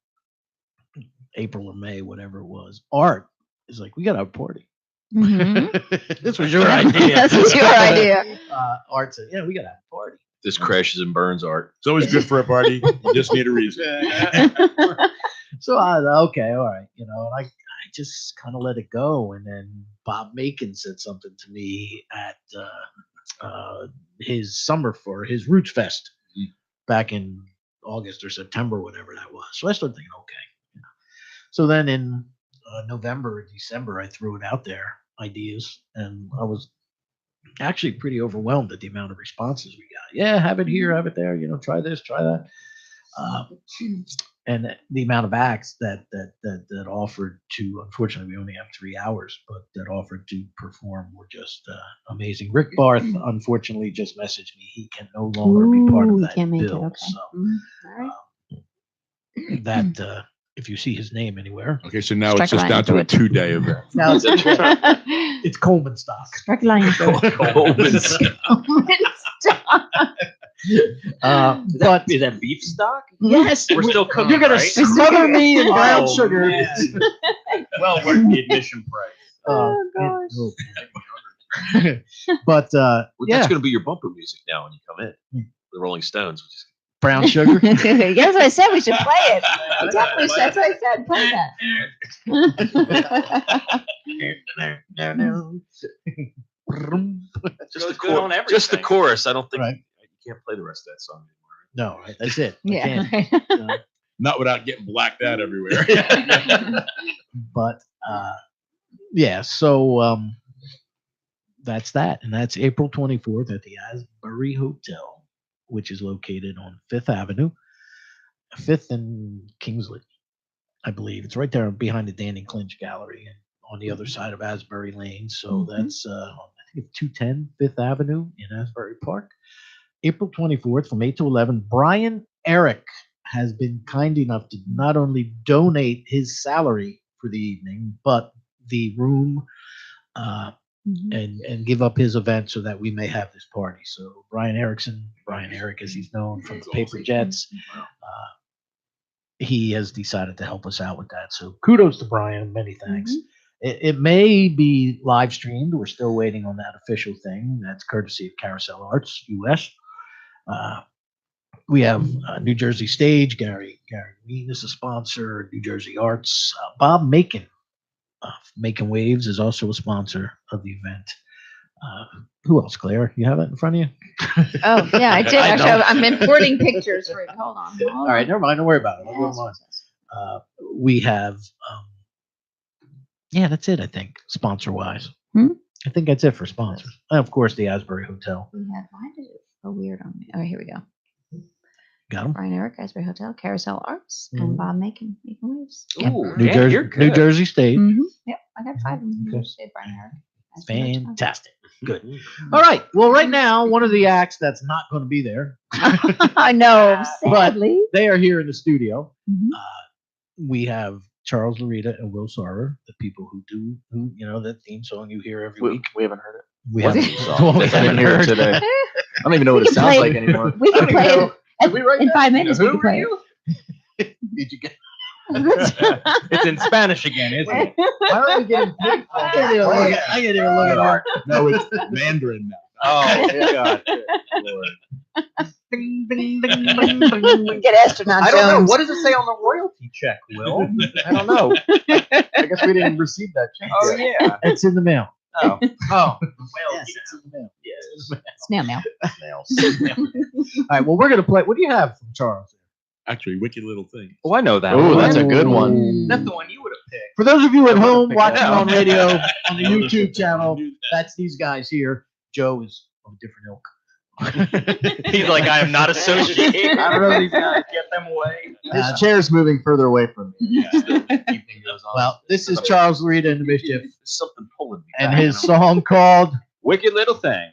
April or May, whatever it was, Art is like, "We got to have a party." Mhm. This was your idea. This was your idea. Art said, "Yeah, we got to have a party." This crashes and burns art. It's always good for a party. You just need a reason. So I okay, all right, and I just kind of let it go, and then Bob Macon said something to me at his his Roots Fest back in August or September, whatever that was. So I started thinking, okay. So then in November or December, I threw it out there, ideas, and I was actually pretty overwhelmed at the amount of responses we got. Yeah, have it here, have it there. Try this, try that. And the amount of acts that offered to, unfortunately, we only have 3 hours, but that offered to perform were just amazing. Rick Barth, unfortunately, just messaged me. He can no longer be part of Ooh, that can't make it. bill. Okay. So Mhm. All right. that if you see his name anywhere, Okay, so now Strike it's just line down to through a it. 2-day event. now it's Coleman stock. Strike a line through it. Coleman's- But Is that beef stock? yes, We're still cooking, you're gonna right? smother me in brown Oh, sugar. man. Well, worth the admission price. Oh, gosh. But Well, yeah, that's going to be your bumper music now when you come in. The Rolling Stones. Which is, brown sugar. Yes, I said we should play it. I definitely said, that's what I said. Play that. just, Goes the good on just the everything. chorus. I don't think Right. you can't play the rest of that song anymore. No, right, that's it. I Yeah. can't. Not without getting blacked out everywhere. But yeah, so that's that, and that's April 24th at the Asbury Hotel, which is located on 5th Avenue, 5th and Kingsley, I believe. It's right there behind the Danny Clinch Gallery and on the other side of Asbury Lane. So that's I think it's 210 5th Avenue in Asbury Park. April 24th from 8 to 11. Brian Eric has been kind enough to not only donate his salary for the evening, but the room and give up his event so that we may have this party. So Brian Eric, as he's known from the Paper Jets, he has decided to help us out with that. So kudos to Brian. Many thanks. It may be live streamed. We're still waiting on that official thing. That's courtesy of Carousel Arts US. We have New Jersey Stage. Gary Ween is a sponsor. New Jersey Arts. Bob Macon, Macon Waves, is also a sponsor of the event. Who else, Claire? You have that in front of you? Oh, yeah, I did. I Actually, know. I'm importing pictures for it. Hold on. All right, never mind. Don't worry about it. I'll go to We have, yeah, that's it. I think sponsor wise. I think that's it for sponsors. And of course, the Asbury Hotel. We had, why did it go weird on me? Oh, here we go. Got them. Brian Eric, Asbury Hotel, Carousel Arts, and Bob Making Waves. Yep. Ooh, New Dan, Jersey, you're New good. Jersey State. Yep, I got 5 of them. New Jersey State, Brian Eric. Asbury Hotel. Fantastic. Good. All right. Well, right now, one of the acts that's not going to be there, I know, sadly. they are here in the studio. Mhm. We have Charles Larita and Will Sarver, the people who do, that theme song you hear every week. We haven't heard it. We What haven't, theme song? well, we I didn't haven't hear it heard today. I don't even know what We it can sounds play like it. anymore. We can play it Did we write in that? 5 minutes. We Who can are play you? Did you get? It's in Spanish again, isn't it? Why are we getting paid for that? I can't even look at art. No, it's Mandarin now. Oh, God. Ding, ding, ding, ding, it. ding. Get astronaut I don't know. Jones. What does it say on the royalty check, Will? I don't know. I guess we didn't receive that check. Oh, yet. yeah. It's in the mail. Oh. Oh. Yes, it's in the mail. Snail mail. All right. Well, we're gonna play. What do you have from Charles? Actually, wicked little thing. Oh, I know that Oh, one. that's a good one. That's the one you would have picked. For those of you at home pick watching that on up. radio on the YouTube channel, that's these guys here. Joe is of a different ilk. He's like, I am not associated. I don't know these guys. Get them away. This chair's moving further away from me. Evening goes on. Well, this is Charles Larita and the Mischief, There's something pulling me and back. his song called Wicked Little Thing.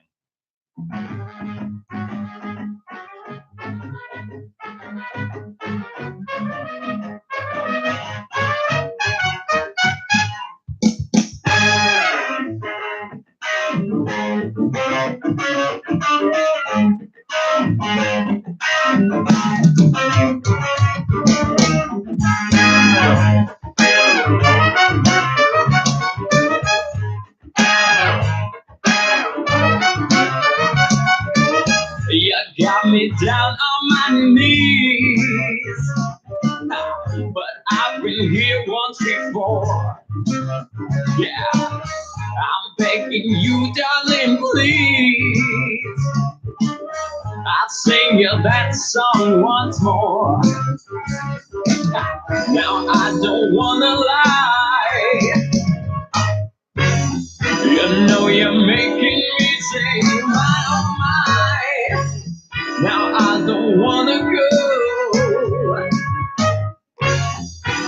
You got me down on my knees, but I've been here once before. Yeah, I'm begging you, darling, please. I'll sing you that song once more. Now I don't wanna lie. You know you're making me say, my oh my. Now I don't wanna go.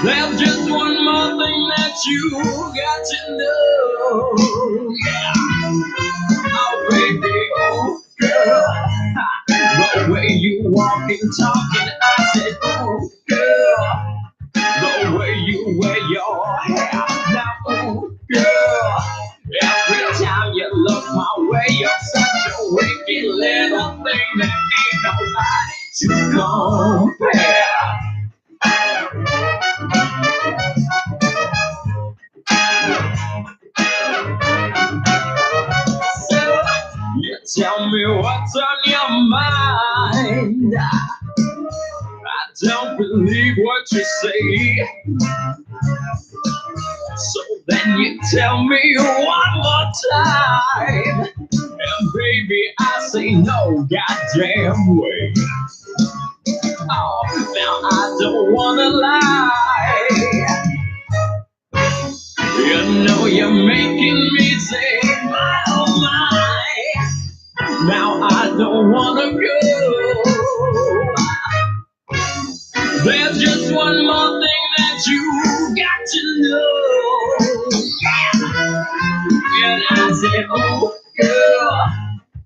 There's just one more thing that you got to know. Yeah. Oh baby, oh girl, the way you walk and talk, and I said, oh girl, the way you wear your hair. Now, oh girl, every time you look my way, you're such a wicked little thing that ain't nobody to compare. So, you tell me what's on your mind. I don't believe what you say. So then you tell me one more time. And baby, I say no goddamn way. Oh, now I don't wanna lie. You know you're making me say, my oh my. Now I don't wanna go. There's just one more thing that you got to know. And I said, oh girl,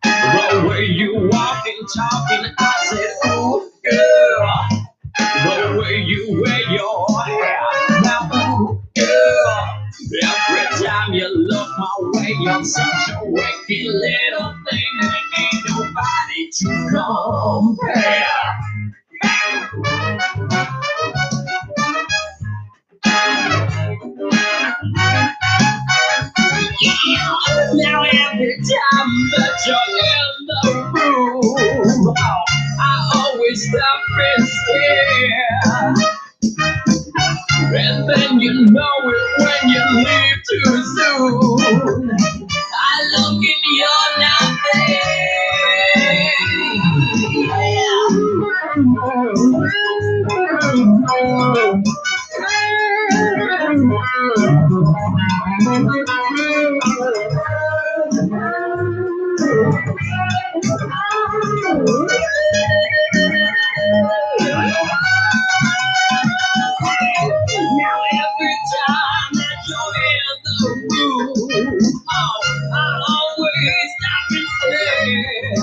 the way you walk and talk, and I said, oh girl, the way you wear your hair. Now, oh girl, every time you look my way, you're such a wicked little thing that ain't nobody to compare. Now every time that you're in the room, oh, I always stop and stare. And then you know it when you leave too soon. I look and you're not there. Now every time that you're in the room, oh, I'll always stop and stare.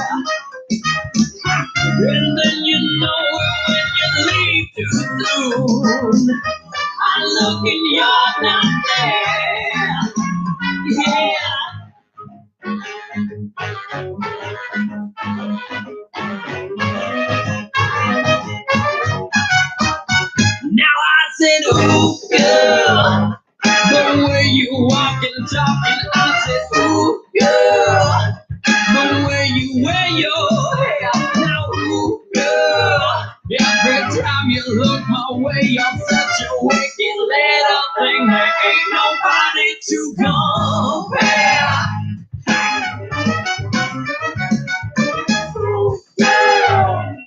And then you know when you leave too soon, I look and you're not there. Yeah. Now I said, ooh, girl, the way you walk and talk, and I said, ooh, girl, the way you wear your hair. Now, ooh, girl, every time you look my way, you're such a wicked little thing. There ain't nobody to compare. Ooh, girl.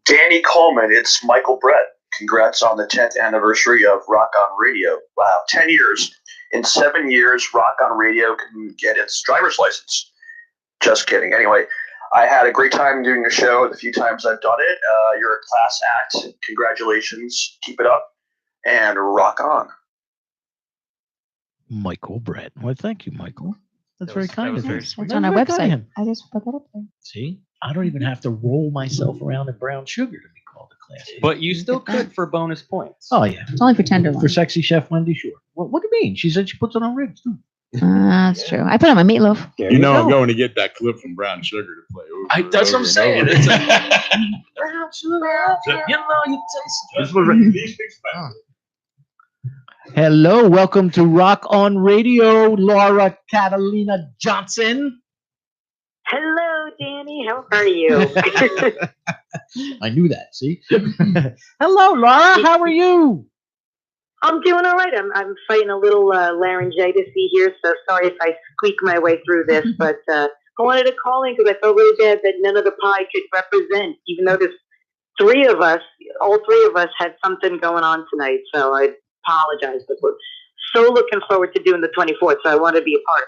Danny Coleman, it's Michael Brett. Congrats on the 10th anniversary of Rock on Radio. Wow, 10 years. In 7 years, Rock on Radio can get its driver's license. Just kidding. Anyway, I had a great time doing the show the few times I've done it. You're a class act. Congratulations. Keep it up. And rock on. Michael Brett. Well, thank you, Michael. That's very that kind was of very you. sweet. It's on our Very kind of website. him. I just put that up there. See, I don't even have to roll myself around in brown sugar to be called a class act. But you still could for bonus points. Oh yeah, It's only for tenderloin. for sexy chef Wendy Shore. What do you mean? She said she puts it on ribs too. That's true. I put on my meatloaf. There You know, I'm go. going to get that clip from Brown Sugar to play. Over That's what I'm and saying. over. It's Brown sugar. you know, you taste This was these things. Hello, welcome to Rock on Radio, Laura Catalina Johnson. Hello, Danny. How are you? I knew that. See. Hello, Laura. How are you? I'm doing all right. I'm fighting a little laryngitis here, so sorry if I squeak my way through this. But I wanted to call in because I felt really bad that none of the pie could represent, even though there's three of us. All three of us had something going on tonight, so I apologize. But we're so looking forward to doing the 24th, so I want to be a part.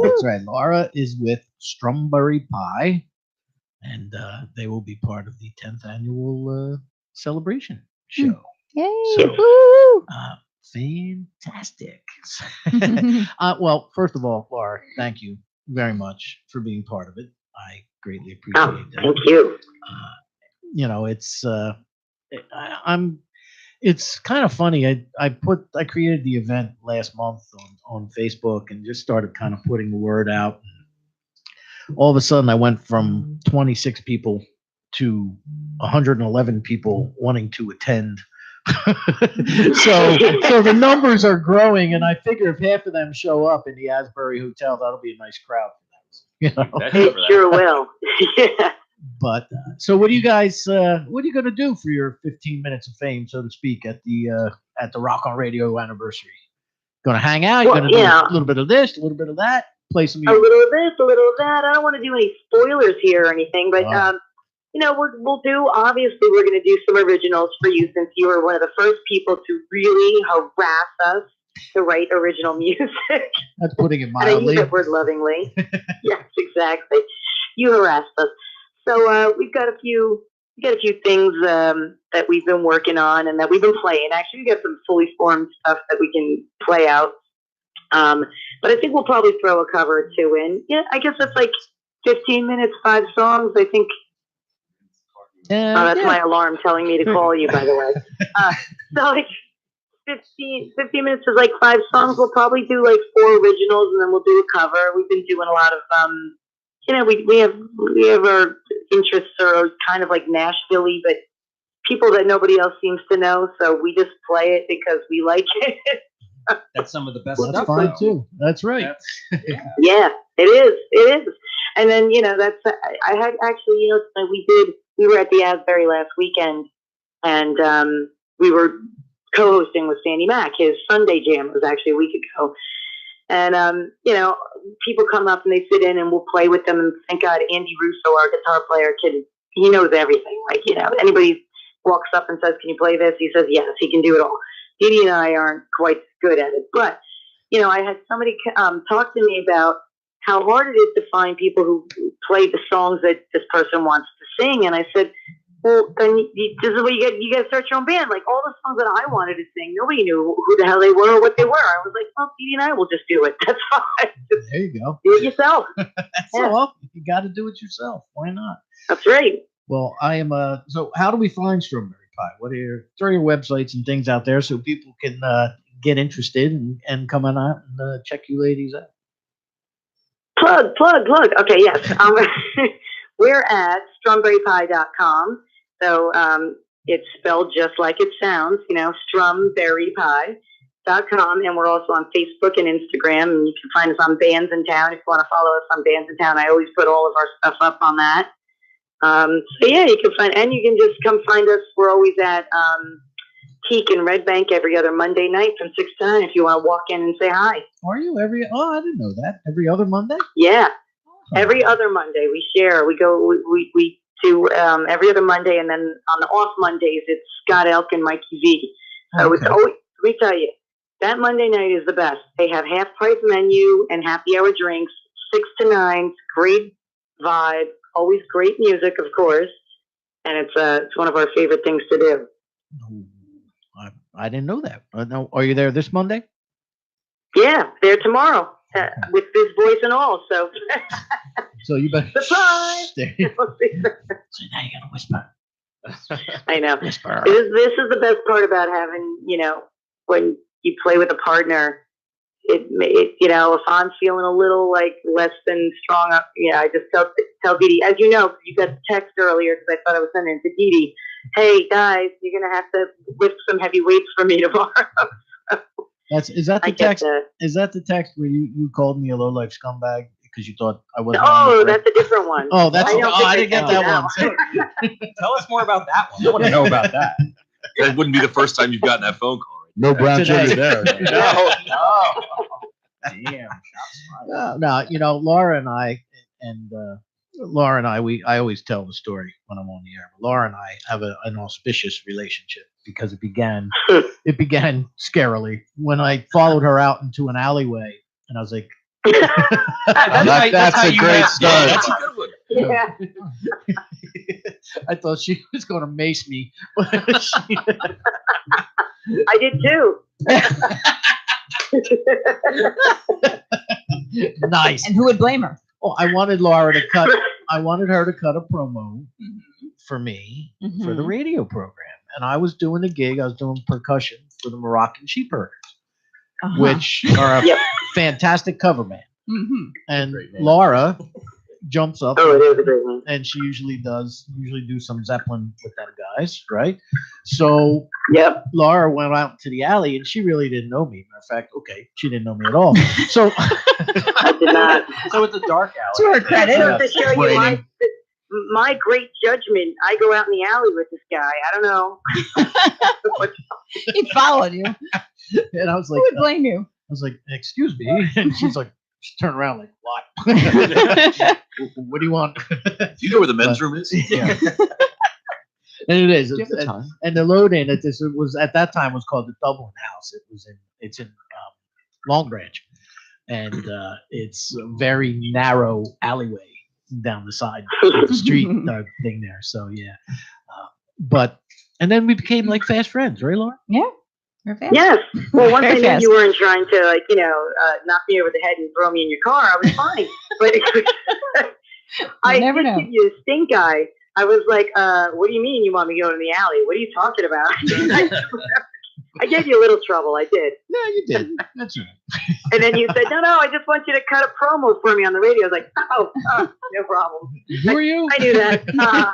That's right. Laura is with Strumberry Pie, and they will be part of the 10th annual celebration show. Yay! So, Woo! fantastic. Well, first of all, Laura, thank you very much for being part of it. I greatly appreciate Oh, that. thank you. You know, it's it's kind of funny. I created the event last month on Facebook and just started kind of putting the word out. All of a sudden, I went from 26 people to 111 people wanting to attend. so the numbers are growing, and I figure if half of them show up in the Asbury Hotel, that'll be a nice crowd for them. You know? It sure will. Yeah. But so, what are you guys? What are you going to do for your 15 minutes of fame, so to speak, at the Rock on Radio anniversary? Going to hang out? You're Well, going to do yeah. a little bit of this, a little bit of that, play some A music. little of this, a little of that. I don't want to do any spoilers here or anything, but Wow. you know, we'll do. Obviously, we're going to do some originals for you since you were one of the first people to really harass us to write original music. That's putting it And I use mildly. that word lovingly. Yes, exactly. You harassed us. So we've got a few things that we've been working on and that we've been playing. Actually, we got some fully formed stuff that we can play out. But I think we'll probably throw a cover or two in. Yeah, I guess that's like 15 minutes, 5 songs. I think. That's Yeah. my alarm telling me to call you, by the way. So like 15 minutes is like 5 songs. We'll probably do like 4 originals and then we'll do a cover. We've been doing a lot of, you know, we have our interests are kind of like Nashville-y, but people that nobody else seems to know. So we just play it because we like it. That's some of the best That's stuff. fine though. too. That's right. Yeah, it is. It is. And then, you know, I had actually, you know, we were at the Asbury last weekend and we were co-hosting with Sandy Mack. His Sunday Jam was actually a week ago. And, people come up and they sit in and we'll play with them. And thank God Andy Russo, our guitar player, he knows everything. Like, anybody walks up and says, can you play this? He says, yes, he can do it all. Dee Dee and I aren't quite good at it. But, I had somebody talk to me about how hard it is to find people who play the songs that this person wants to sing. And I said, well, then this is what you get. You got to start your own band. Like all the songs that I wanted to sing, nobody knew who the hell they were or what they were. I was like, well, Dee Dee and I will just do it. That's fine. Just there you go. do it yourself. That's all. You got to do it yourself. Why not? That's right. Well, I am. So, how do we find Strawberry Pie? What are your websites and things out there so people can get interested and come on out and check you ladies out? Plug. Okay, yes. We're at strumberrypie.com. So it's spelled just like it sounds, strumberrypie.com. And we're also on Facebook and Instagram. And you can find us on Bands in Town. If you want to follow us on Bands in Town, I always put all of our stuff up on that. So yeah, you can and you can just come find us. We're always at Teak in Red Bank every other Monday night from 6 to 9 if you want to walk in and say hi. Are you I didn't know that. Every other Monday? Yeah. Every other Monday we share. We go, we do every other Monday, and then on the off Mondays, it's Scott Elk and Mikey V. So it's always, let me tell you, that Monday night is the best. They have half price menu and happy hour drinks, 6 to 9, great vibe, always great music, of course, and it's one of our favorite things to do. I didn't know that. No, are you there this Monday? Yeah, there tomorrow with this voice and all. So, so you better surprise. So now you gotta whisper. I know. Whisper. This is the best part about having, when you play with a partner. If I'm feeling a little like less than strong up, I just tell Dee Dee, as you know, you got the text earlier because I thought I was sending it to Dee Dee. Hey guys, you're gonna have to lift some heavy weights for me tomorrow. Is that the text? Is that the text where you called me a low life scumbag because you thought I wasn't? Oh, that's a different one. Oh, I didn't get that one. Tell us more about that one. I want to know about that. That wouldn't be the first time you've gotten that phone call. Right? No brown sugar there. No. Damn. No, Laura and I, I always tell the story when I'm on the air. But Laura and I have an auspicious relationship because it began scarily when I followed her out into an alleyway, and I was like, that's a great start. That's a good one. Yeah. I thought she was going to mace me. I did too. Nice. And who would blame her? Oh, I wanted her to cut a promo for me for the radio program. And I was doing a gig. I was doing percussion for the Moroccan Sheepherders, which are a fantastic cover band. Mm-hmm. And Laura jumps up. Oh, it is a great one. And she usually do some Zeppelin with them guys, right? So Laura went out to the alley, and she really didn't know me. Matter of fact, she didn't know me at all. So I did not. So it's a dark alley. To her credit. To show you my great judgment, I go out in the alley with this guy. I don't know. He followed you. And I was like, who would blame you? I was like, excuse me. And she's like, she turned around like, what? What do you want? Do you know where the men's room is? Yeah. And it is. And the load in at that time was called the Dublin House. It's in Long Branch. And it's a very narrow alleyway down the side of the street thing there. So yeah. And then we became like fast friends, right, Laura? Yeah. Yes. Well, once I knew you weren't trying to, knock me over the head and throw me in your car, I was fine. But I never know. You a stink guy. I was like, what do you mean you want me to go in the alley? What are you talking about? I gave you a little trouble. I did. No, you did. That's right. And then you said, no, I just want you to cut a promo for me on the radio. I was like, no problem. Who are you? I knew that. Now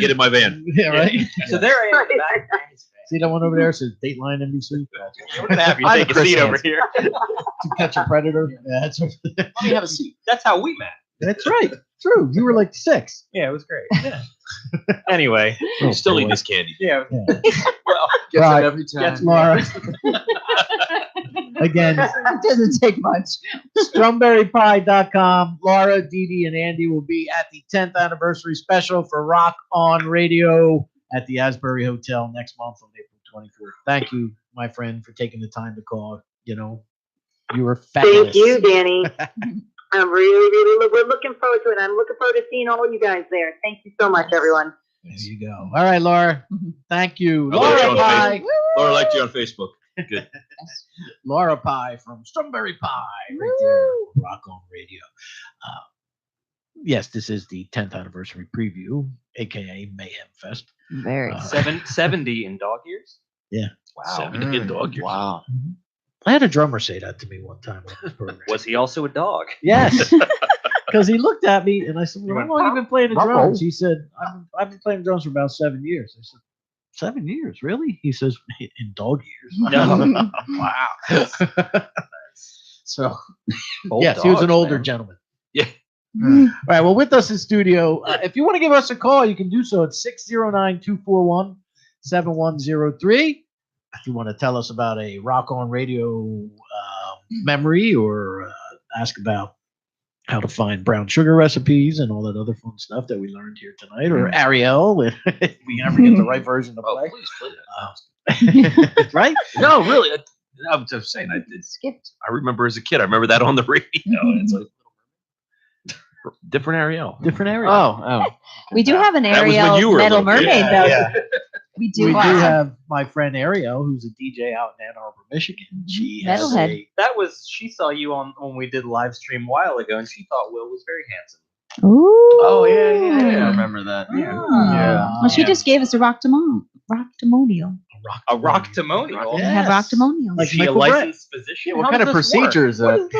get in my van. Yeah, right. So there I am. Back. See that one over there? It says Dateline NBC. We're gonna have you take a seat over here. To Catch a Predator. Yeah, that's right. Let me have a seat. That's how we met. That's right. True. You were like 6. Yeah, it was great. Yeah. Anyway, still eating this candy. Yeah. Well, gets it every time. Laura. Again, It doesn't take much. strawberrypie.com. Laura, Dee Dee, and Andy will be at the 10th anniversary special for Rock on Radio at the Asbury Hotel next month on April 24th. Thank you, my friend, for taking the time to call. You know, you were fabulous. Thank you, Danny. I'm really, we're looking forward to it. I'm looking forward to seeing all you guys there. Thank you so much, everyone. There you go. All right, Laura. Thank you. I liked you Laura on Pie. Facebook. Laura liked you on Facebook. Good. Laura Pie from Strawberry Pie, right there, Rock on Radio. Yes, this is the 10th anniversary preview, aka Mayhem Fest. Very. 70 in dog years? Yeah. Wow. 70 in dog years. Wow. I had a drummer say that to me one time on this program. Was he also a dog? Yes. Because he looked at me and I said, well, how long have you been playing the drums? He said, I've been playing drums for about 7 years. I said, 7 years, really? He says, in dog years. No. Wow. So, Old yes, he was an dogs, older man. gentleman. Yeah. All right. Well, with us in studio, if you want to give us a call, you can do so at 609-241-7103. If you want to tell us about a Rock on Radio memory or ask about how to find brown sugar recipes and all that other fun stuff that we learned here tonight, or Ariel, if we ever get the right version to play. Please play that. Right? No, really. I'm just saying. Skipped. I remember as a kid. I remember that on the radio. It's like different Ariel. Different Ariel. Oh. We do have an That was when Ariel you were a Metal little kid. Mermaid, though. Yeah. We do. We do have my friend Ariel, who's a DJ out in Ann Arbor, Michigan. She has Metalhead. That was, she saw you on when we did live stream a while ago, and she thought Will was very handsome. Ooh. Oh, yeah. I remember that. Oh. Well, she just gave us a rocktemonial. A rocktemonial. We have rocktemonial. Like Is she a Michael Brett. licensed physician? What How kind of does this work? procedure is What that? is the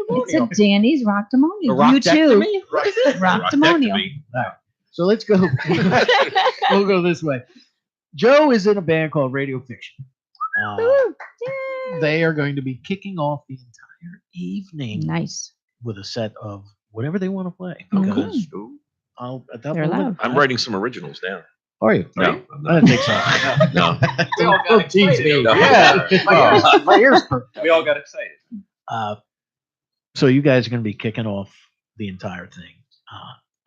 It's a rocktemonial? Danny's rocktemonial. A You too. rockdectomy? What is it? Rocktemonial. So let's go. We'll go this way. Joe is in a band called Radio Fiction. They are going to be kicking off the entire evening Nice. with a set of whatever they want to play. Okay. Because I'll at that They're moment. I'm writing some originals down. Are you? No, I'm I not. don't think so. No. We all got Don't tease excited. me. No. Yeah. My ears perk. We all got excited. So you guys are going to be kicking off the entire thing.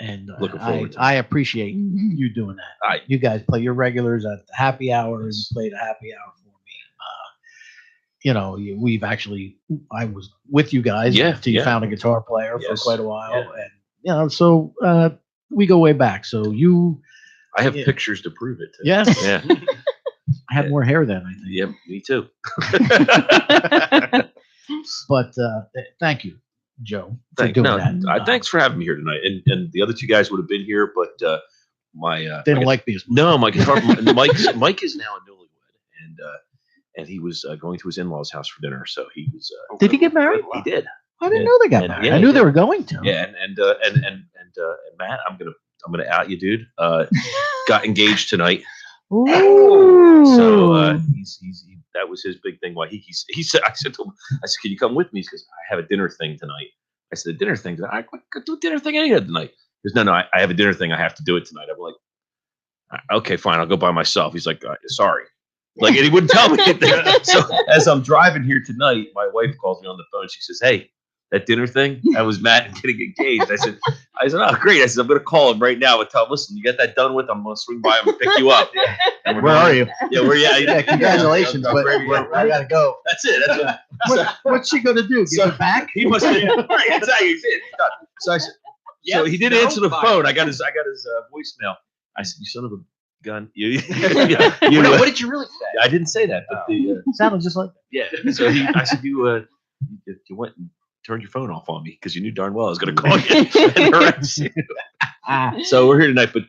And Looking forward to it. I appreciate Mhm. you doing that. You guys play your regulars at the happy hour. You played a happy hour for me. We've actually, I was with you guys Yeah, until you yeah. found a guitar player for Yes, quite a while. yeah. And, so we go way back. So you, I have Yeah. pictures to prove it. Too. yes, Yeah. I had more hair then, I think. Yeah. Me too. But thank you, Joe, for Thank, doing no, that. thanks for having me here tonight. And the other two guys would have been here, but my They my don't like me as much. No, my guitar. Mike is now a newlywed, and he was going to his in-laws' house for dinner. So he was. Did he get married? He did. I didn't Yeah. know they got And- married. yeah, I knew he they did. were going to. Yeah, and Matt, I'm gonna out you, dude. Got engaged tonight. Ooh. So that was his big thing. Why he said, I said to him, can you come with me? Because I have a dinner thing tonight. I said, a dinner thing? I could do a dinner thing any other tonight. He goes, no, I have a dinner thing. I have to do it tonight. I'm like, okay, fine. I'll go by myself. He's like, sorry. Like, and he wouldn't tell me anything. So as I'm driving here tonight, my wife calls me on the phone. She says, hey, that dinner thing, that was Matt getting engaged. I said, oh, great. I said, I'm going to call him right now and tell him, listen, you get that done with, I'm going to swing by him and pick you up. And Where are you? Yeah, where you at? Yeah, congratulations, but I gotta go. That's it. That's what. What's she gonna do? Give it back? He must have. Right, exactly. He's it. So I said. So he did answer the phone. I got his voicemail. I said, "You son of a gun! You." What did you really say? I didn't say that, but Sounded just like yeah. So I said, "You went and turned your phone off on me because you knew darn well I was going to call you and harass you." So we're here tonight, but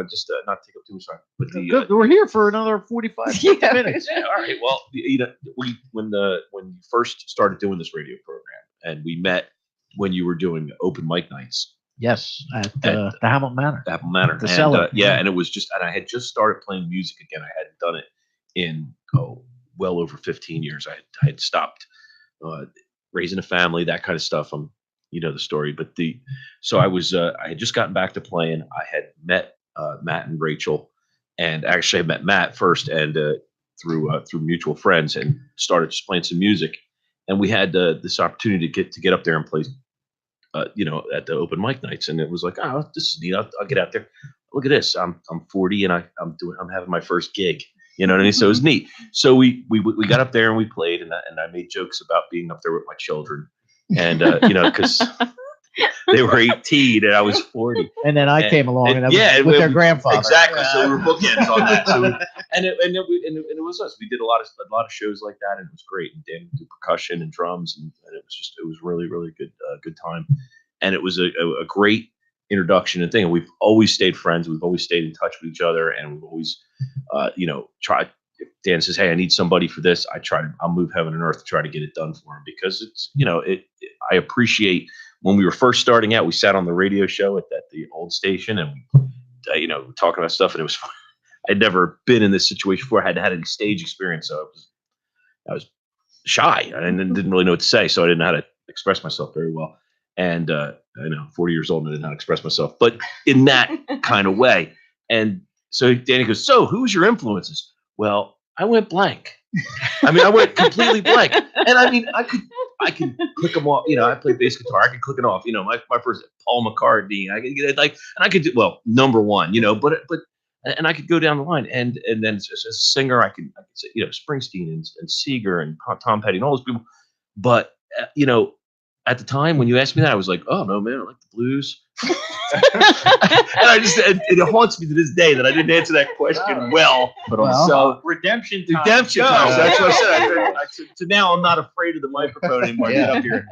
just not to take up too much time. But we're here for another 45 50 minutes. Yeah, all right. Well, when you first started doing this radio program, and we met when you were doing open mic nights. Yes, at the Hamilton Manor. Hamilton Manor. The Cellar. And it was and I had just started playing music again. I hadn't done it in well over 15 years. I had stopped raising a family, that kind of stuff. You know the story, but so I had just gotten back to playing. I had met Matt and Rachel, and actually I met Matt first, and through mutual friends, and started just playing some music. and we had this opportunity to get up there and play, you know, at the open mic nights, and it was like, oh, this is neat. I'll get out there. Look at this. I'm 40 and I'm having my first gig. You know what I mean? So it was neat. So we got up there and we played, and I made jokes about being up there with my children, and you know, because they were 18 and I was 40. And then I came along and I was yeah, with their grandfather. Exactly. So we were bookends on that. So it was us. We did a lot of shows like that, and it was great. And Dan did percussion and drums, and it was really good time. And it was a great introduction and thing. And we've always stayed friends. We've always stayed in touch with each other, and we've always, you know, tried. If Dan says, "Hey, I need somebody for this," I'll move heaven and earth to try to get it done for him, because it's, you know, I appreciate when we were first starting out. We sat on the radio show at the old station, and you know, talking about stuff, and it was fun. I'd never been in this situation before. I hadn't had any stage experience, so I was shy and didn't really know what to say, so I didn't know how to express myself very well. And I know, 40 years old, and I didn't know how to express myself, but in that kind of way. And so Danny goes, "So who's your influences?" Well, I went blank. I mean, I went completely blank. And I mean, I can click them off. You know, I play bass guitar. I can click it off. You know, my first Paul McCartney. I can get it like, and I could do, well, number one. You know, but and I could go down the line. And then as a singer, I could say, you know, Springsteen and Seeger and Tom Petty and all those people. But you know, at the time when you asked me that, I was like, "Oh no, man, I like the blues." And it haunts me to this day that I didn't answer that question well. So redemption time. That's what I said. So now I'm not afraid of the microphone anymore. Yeah. Get up here.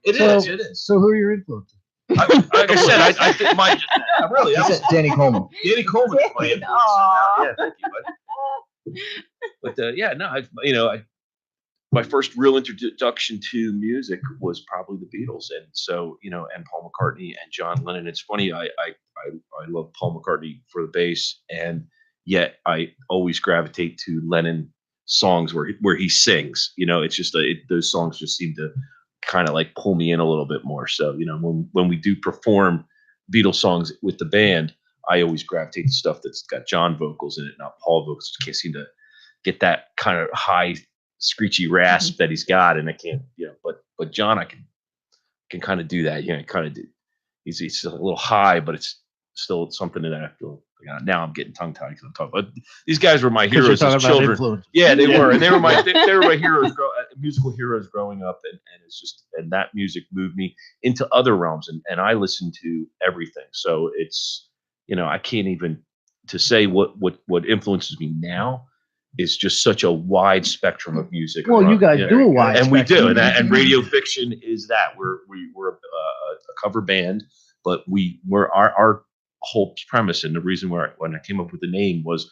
It is. So who are your influences? Like I said, I think mine. Really, He said Danny Coleman. Danny Coleman is my influence. Yeah, thank you, bud. But yeah, no, my first real introduction to music was probably the Beatles, and so, you know, and Paul McCartney and John Lennon. It's funny, I love Paul McCartney for the bass, and yet I always gravitate to Lennon songs where he sings. You know, it's just those songs just seem to kind of like pull me in a little bit more. So, you know, when we do perform Beatles songs with the band, I always gravitate to stuff that's got John vocals in it, not Paul vocals. I can't seem to get that kind of high, screechy rasp that he's got, and I can't, you know, but John, I can kind of do that. You know, kind of do. He's a little high, but it's still something that I feel. Now I'm getting tongue tied because I'm talking. But these guys were my heroes as children. Yeah, they were, and they were my heroes, musical heroes growing up, and it's just, and that music moved me into other realms, and I listened to everything. So it's, you know, I can't even to say what influences me now. Is just such a wide spectrum of music. Well, you guys do a wide, and spectrum. We do, and Radio Fiction is that we're a cover band, but our whole premise and the reason when I came up with the name was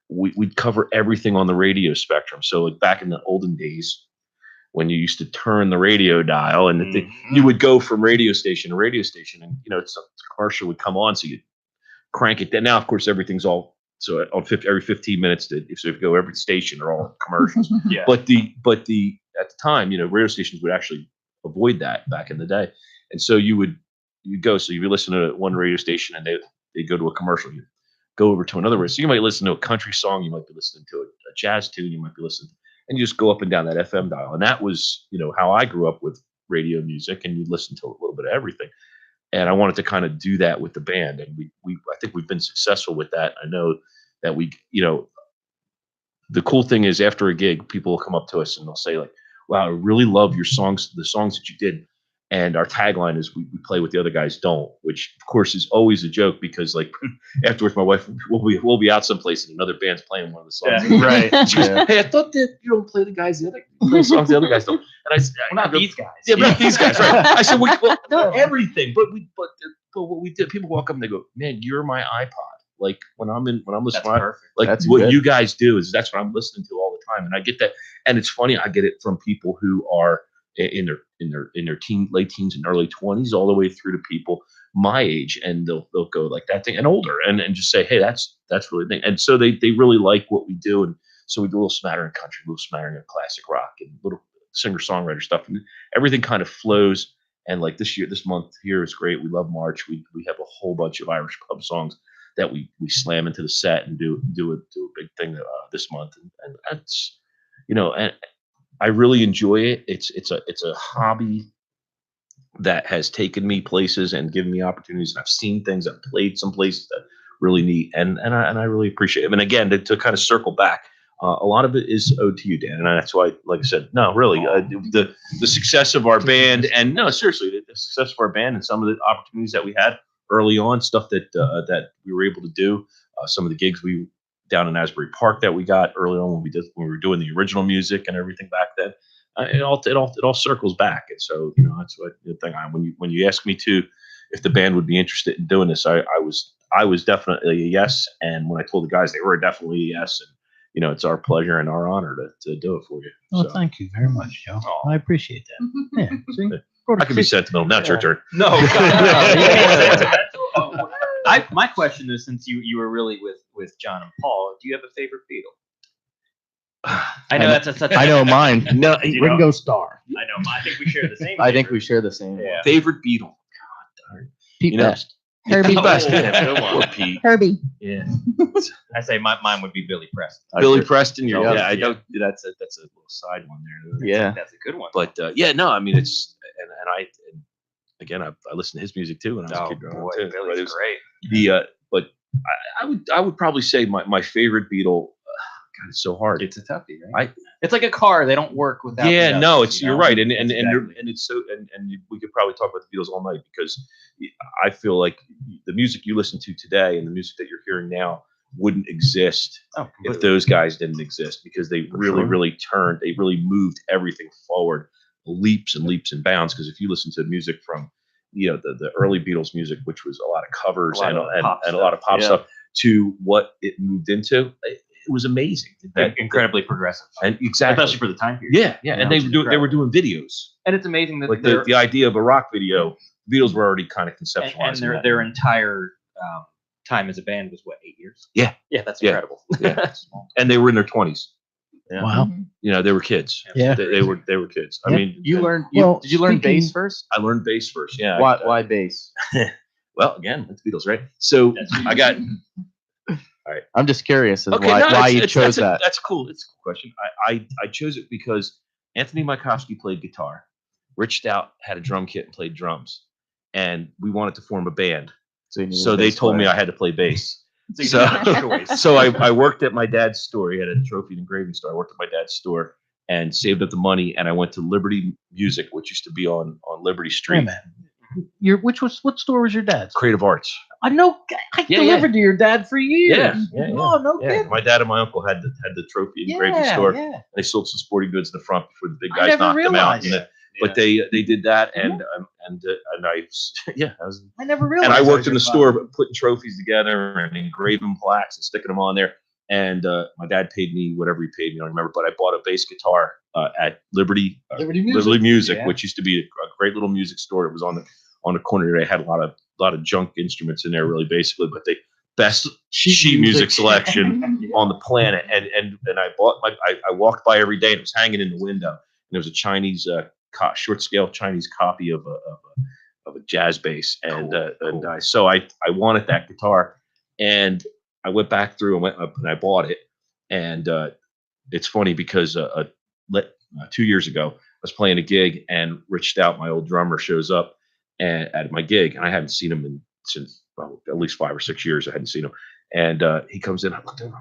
we'd cover everything on the radio spectrum. So like back in the olden days, when you used to turn the radio dial and you would go from radio station to radio station, and you know, it's a commercial would come on, so you crank it. Then now, of course, everything's all. So on every 15 minutes, if you go every station, they're all commercials. Yeah. But the at the time, you know, radio stations would actually avoid that back in the day, and so you'd go. So you'd be listening to one radio station, and they go to a commercial. You go over to another radio. So you might listen to a country song, you might be listening to a jazz tune, you might be listening, and you just go up and down that FM dial. And that was, you know, how I grew up with radio music, and you listen to a little bit of everything. And I wanted to kind of do that with the band, and I think we've been successful with that. I know that you know, the cool thing is after a gig, people will come up to us and they'll say like, "Wow, I really love your songs, the songs that you did." And our tagline is we play what the other guys don't, which of course is always a joke because like afterwards, my wife we'll be out someplace and another band's playing one of the songs. Yeah, right. She goes, "Hey, I thought that you don't play the songs the other guys don't." And I said, "Not these guys." Yeah, not these guys. Right. I said, "Well, not everything, but what we did." People walk up and they go, "Man, you're my iPod." Like when I'm listening, like That's what good. you guys do that's what I'm listening to all the time, and I get that. And it's funny, I get it from people who are in their late teens and early 20s, all the way through to people my age, and they'll go like that thing and older, and just say, "Hey, that's really the thing." And so they really like what we do, and so we do a little smattering of country, a little smattering of classic rock, and little singer-songwriter stuff, and everything kind of flows. And like this month here is great. We love March. We have a whole bunch of Irish pub songs that we slam into the set and do a big thing this month, and that's, you know, and I really enjoy it. It's a hobby that has taken me places and given me opportunities. And I've seen things. I've played some places that really neat, and I really appreciate it. And again, to kind of circle back, a lot of it is owed to you, Dan, and that's why, like I said, no, really, the success of our band, and no, seriously, the success of our band and some of the opportunities that we had early on, stuff that we were able to do, some of the gigs we down in Asbury Park that we got early on when we were doing the original music and everything back then. It all circles back, and so that's what the thing. When you asked me if the band would be interested in doing this, I was definitely a yes, and when I told the guys, they were definitely a yes, and it's our pleasure and our honor to do it for you. Well, So, thank you very much, Joe. I appreciate that. Yeah, see? I can be sentimental. Now it's your turn. No, my question is, since you were really with John and Paul, do you have a favorite Beatle? I know that's such. I know mine. No, Ringo Starr. I know. I think we share the same. I think we share the same. Yeah. Favorite Beatle. God darn. Pete Best. Herbie. Pete Best. Yeah, good one. Poor Pete. Herbie. Yeah. I say mine would be Billy Preston. Billy Preston. Yeah. I don't. That's a little side one there. Yeah. That's a good one. But yeah, no, I mean it's and again I listened to his music too when I was a kid growing up too. Billy's But it was great. but I would probably say my favorite Beatle. God, it's so hard. It's a toughie, right? It's like a car; they don't work without. Yeah, the no, others, you're right, and Exactly. it's so and we could probably talk about the Beatles all night because I feel like the music you listen to today and the music that you're hearing now wouldn't exist if those guys didn't exist, because they really moved everything forward leaps and leaps and bounds. Because if you listen to music from the early Beatles music, which was a lot of covers and a lot of pop stuff, to what it moved into, it was amazing. Incredibly progressive, and exactly, especially for the time period. Yeah, and they were doing videos, and it's amazing that like the idea of a rock video. The Beatles were already kind of conceptualized, and their entire time as a band was what, 8 years? Yeah, that's incredible. Yeah, and they were in their 20s. Yeah. Wow. They were kids. Yeah, they were kids. I mean, You learned. Well, Did you learn bass first? I learned bass first. Yeah. Why bass? Well, again, it's Beatles, right? So I got. All right. I'm just curious as Okay, why you chose that. That's cool. It's a cool question. I chose it because Anthony Makovsky played guitar. Rich Stout had a drum kit and played drums, and we wanted to form a band. So they told me I had to play bass. So I worked at my dad's store. He had a trophy and engraving store. I worked at my dad's store and saved up the money, and I went to Liberty Music, which used to be on Liberty Street. What store was your dad's? Creative Arts. I know. I delivered to your dad for years. Yeah. Oh, no kidding. My dad and my uncle had the trophy engraving store. Yeah. They sold some sporting goods in the front before the big guys knocked them out. But they did that, and I never realized. And I worked in the store putting trophies together and engraving plaques and sticking them on there. And my dad paid me whatever he paid me. I don't remember, but I bought a bass guitar at Liberty Music, which used to be a great little music store. It was on the corner. They had a lot of junk instruments in there, really, basically. But they best sheet music selection on the planet. And I bought I walked by every day, and it was hanging in the window. And there was a Chinese short scale Chinese copy of a jazz bass, and I wanted that guitar, and I went back through and went up and I bought it. And it's funny because 2 years ago I was playing a gig, and Rich Stout, my old drummer, shows up at my gig, and I hadn't seen him since at least 5 or 6 years. I hadn't seen him, and he comes in. I looked at him.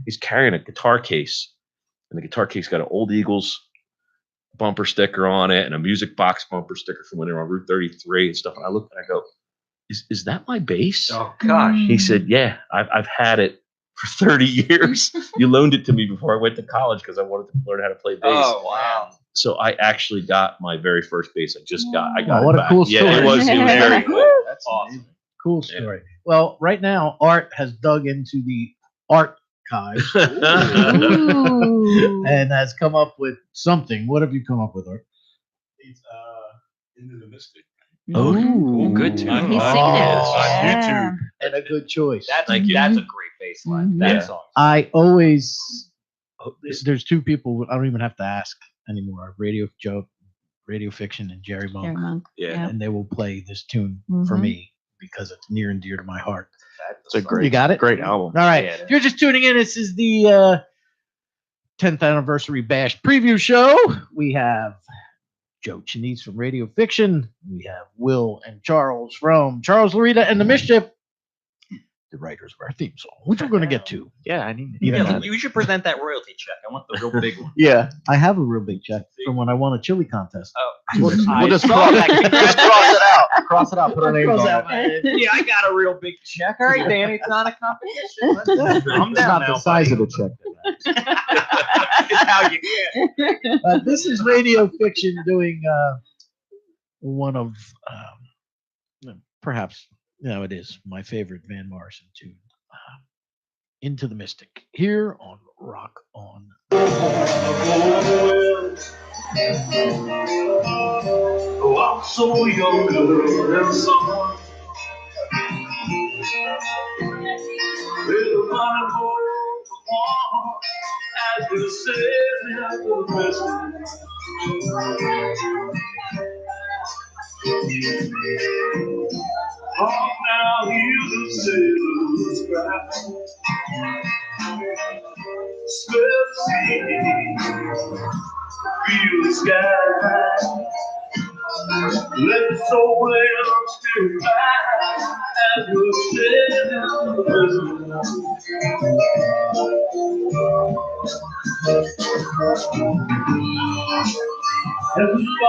He's carrying a guitar case, and the guitar case got an Old Eagles bumper sticker on it and a Music Box bumper sticker from when they were on Route 33 and stuff. And I look and I go, is that my bass? Oh gosh. He said, yeah, I've had it for 30 years. You loaned it to me before I went to college because I wanted to learn how to play bass. Oh wow. So I actually got my very first bass. I got what it a back. cool story. Yeah, it was very cool. That's awesome. Cool story. Well, right now Art has dug into the archives and has come up with something. What have you come up with, Art? It's Into the Mystic. Oh, good tune. He's singing it. On YouTube. And a good choice. That's a great bass line. That song. I always there's two people I don't even have to ask anymore. Radio Fiction and Jerry Monk. Yeah. And they will play this tune for me because it's near and dear to my heart. It's a great, you got it? great album. All right. If you're just tuning in, this is the 10th anniversary bash preview show. We have Joe Chinese from Radio Fiction. We have Will and Charles from Charles Larita and the Mischief, the writers of our theme song, which we're going to get to. Yeah, I need to Yeah, hear Yeah, that. you should present that royalty check. I want the real big one. Yeah. I have a real big check from when I won a chili contest. Oh, We'll just saw cross, that. just cross it out. Cross it out. Put our names Cross on out it. my head. Yeah, I got a real big check. All right, Danny, it's not a competition. I'm It's down not now. the size of the check. It's how you get. This is Radio Fiction doing one of perhaps it is my favorite Van Morrison tune, Into the Mystic, here on Rock On. Oh, I'm so young, girl, and so with a money for as we said after the Christmas. Oh, now here's the sailor's cry. Smell the sea, feel the sky. Let the soul and spirit rise as we're standing in the and the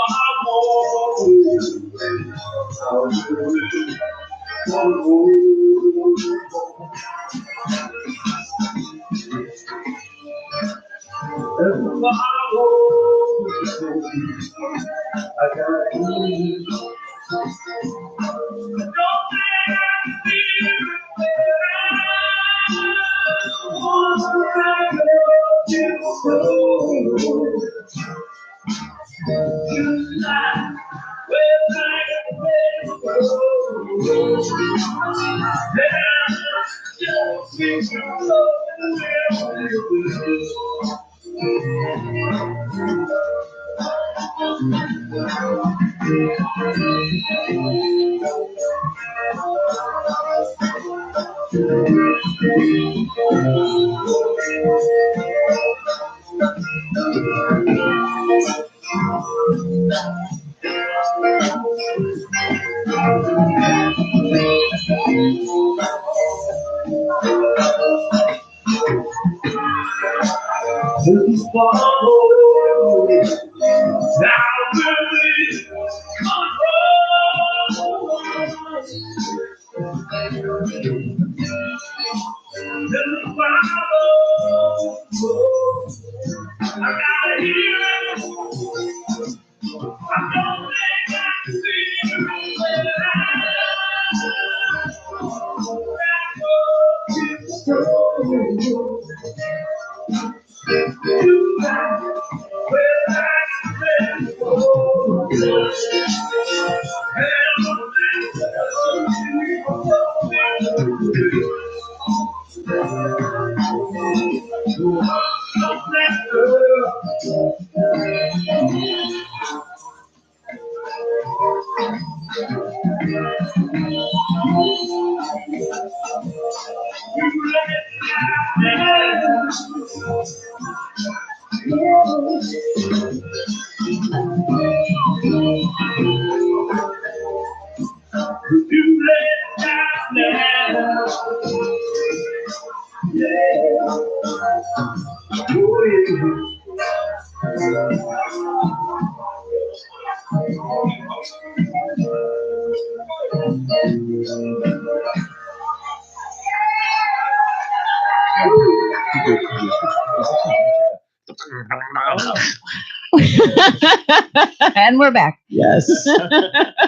And we're back. Yes.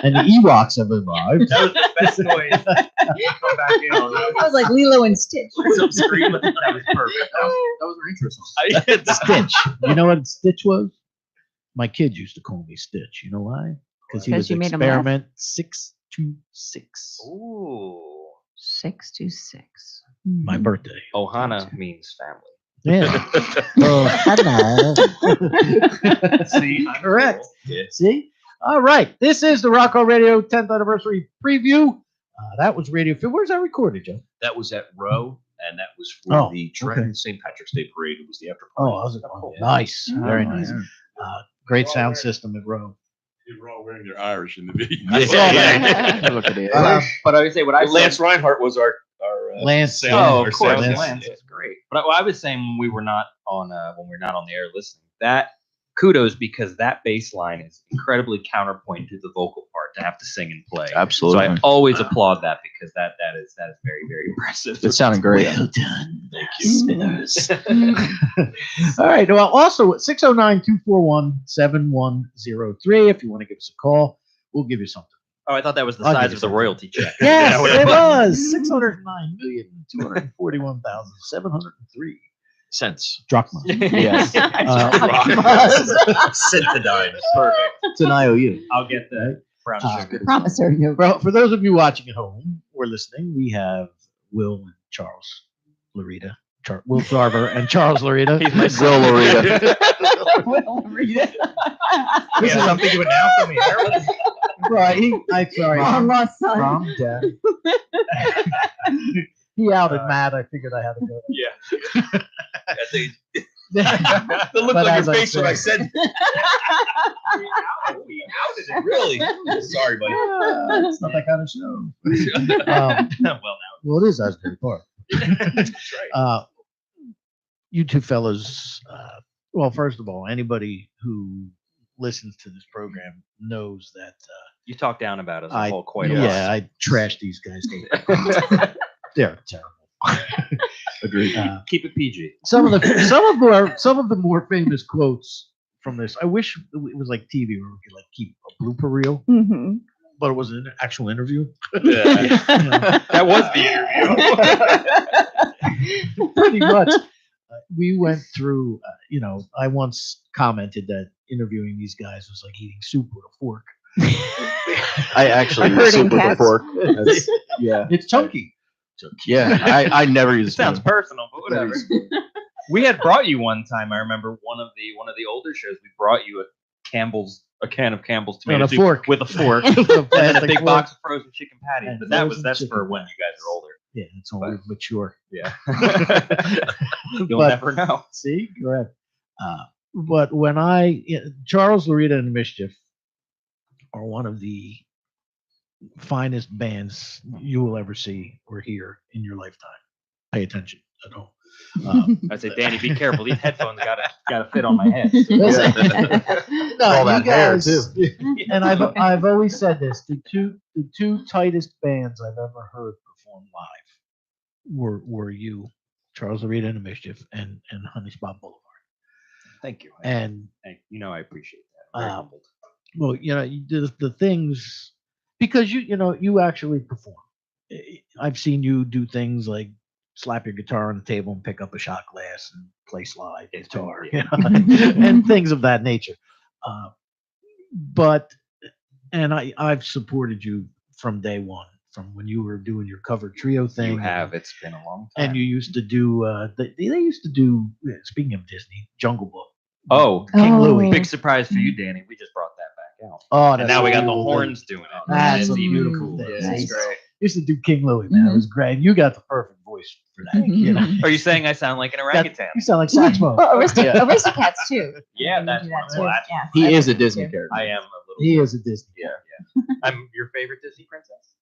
And the Ewoks have arrived. That was the best noise. Come back in on that. I was like Lilo and Stitch. Some screaming. That was perfect. That was our intro song. Stitch. You know what Stitch was? My kids used to call me Stitch. You know why? Because he 'Cause was you made 'em laugh? experiment 626. Ooh. 626. My birthday. Ohana means family. Yeah. Oh, hello. See, I'm Correct. cool. Yeah. See? All right. This is the Rock On Radio 10th anniversary preview. That was Radio. Where's that recorded, Joe? That was at Row and that was for Oh, the okay. St. Patrick's Day parade. It was the after Oh, party. nice. Very Oh, nice. yeah. Great sound system at Rome. They were all wearing their Irish in the video. I saw that. Look at it. But I would say what I Lance Reinhardt was our Lance, sound- yeah. Oh, our of course, sound- Lance is great. But what I was saying when we were not on the air listening, that kudos because that bass line is incredibly counterpoint to the vocal part to have to sing and play. Absolutely. So I always applaud that because that is very very impressive. It sounded great. Well done. Thank you. Spinners. All right. Well, also 609-241-7103. If you want to give us a call, we'll give you something. Oh, I thought that was the I'll size give you of the something. royalty check. Yes, Yeah, what it was 609,241,703 cents. drachma. Yes. Centidimes. Perfect. It's an IOU. I'll get the brown sugar. Promissory note. Well, for those of you watching at home or listening, we have Will and Charles Larita. Will Sarver and Charles Larita. He's my Will son. Larita. Will read it. This is something you would now for me. Right. Sorry. Long lost son. Mom, Dad. He outed Matt. I figured I had to go. Yeah. The look But on as your I face when I said- said we outed it, really. Sorry, buddy. It's not that kind of show. Well, Well, it is Asbury Park. That's right. You two fellas, well, first of all, anybody who listens to this program knows that you talk down about us I, quite a lot. yeah, I trash these guys. They're terrible. Agreed. Keep it PG. Some of the more famous quotes from this. I wish it was like TV where we could like keep a blooper reel, Mm-hmm. but it was an actual interview. That was the interview. Pretty much. We went through, I once commented that interviewing these guys was like eating soup with a fork. I actually use soup with a fork. That's- yeah. It's chunky. Yeah. I never use It sounds spoon. personal, but whatever. We had brought you one time. I remember one of the older shows. We brought you a can of Campbell's tomato And a soup fork. with a fork, With a and then a plastic big fork. box of frozen chicken patties. And But that's frozen for chicken when you guys are older. Yeah, it's only mature. Yeah, you'll But- never know. See, correct. But when Charles Larita and Mischief are one of the finest bands you will ever see or hear in your lifetime. Pay attention at home. I'd say, Danny, be careful. These headphones gotta fit on my head. Listen, no, All you that hair, guys, too. and I've always said this: the two tightest bands I've ever heard perform live were you, Charles Larita and the Mischief, and Honey Spot Boulevard. Thank you. And I appreciate that. Very humbled. well, you do the things because you actually perform. I've seen you do things like slap your guitar on the table and pick up a shot glass and play slide guitar, and things of that nature. But I've supported you from day one, from when you were doing your cover trio thing. You have. It's been a long time. And you used to do. They used to do. Speaking of Disney, Jungle Book. Oh, King Louis. Big surprise for you, Danny. We just brought that back out. Oh, and that's now we got the cool. horns doing it. That's It's a even beautiful cooler. thing. Yeah, Nice. it's great. Used to do King Louis, man. It was great. You got the perfect voice for that. You know? Are you saying I sound like an orangutan? You sound like Saxmo. Well, Aristocats too. Yeah, You that's do one. that too. Well, that's Yeah. He is a Disney character. I am a little. He is a Disney. Yeah. I'm your favorite Disney princess.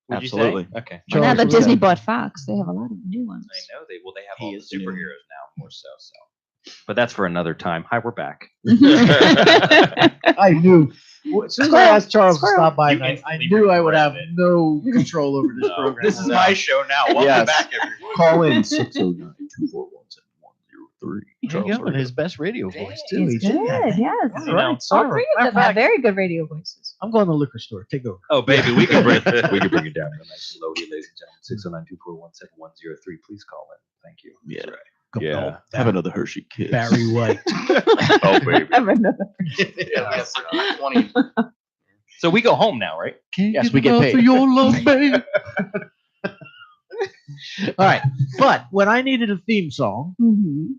Would Absolutely. You say? Okay. Charles Now that Larita. Disney bought Fox, they have a lot of new ones. I know they have He all the is the new- superheroes now more so. But that's for another time. Hi, we're back. I knew. As soon as I asked Charles to stop by You tonight, I instantly knew I would have regretted no control over this program. This is my show now. Welcome Yes. back, everyone. Call in 609-241-7103. There you go, and his best radio voice too. It's He did good, that. yes. All right, All sorry. three Matter of them of have fact, very good radio voices. I'm going to the liquor store. Take over. Oh, baby, we can bring it down real nice and low here, ladies and gentlemen. 609-241-7103. Please call in. Thank you. Yeah. Go- Yeah. Have another Hershey Kiss. Barry White. Oh, baby. Have another. Yes, 20. So we go home now, right? Yes, we get paid. For your love, babe. All right, but when I needed a theme song, Mm-hmm.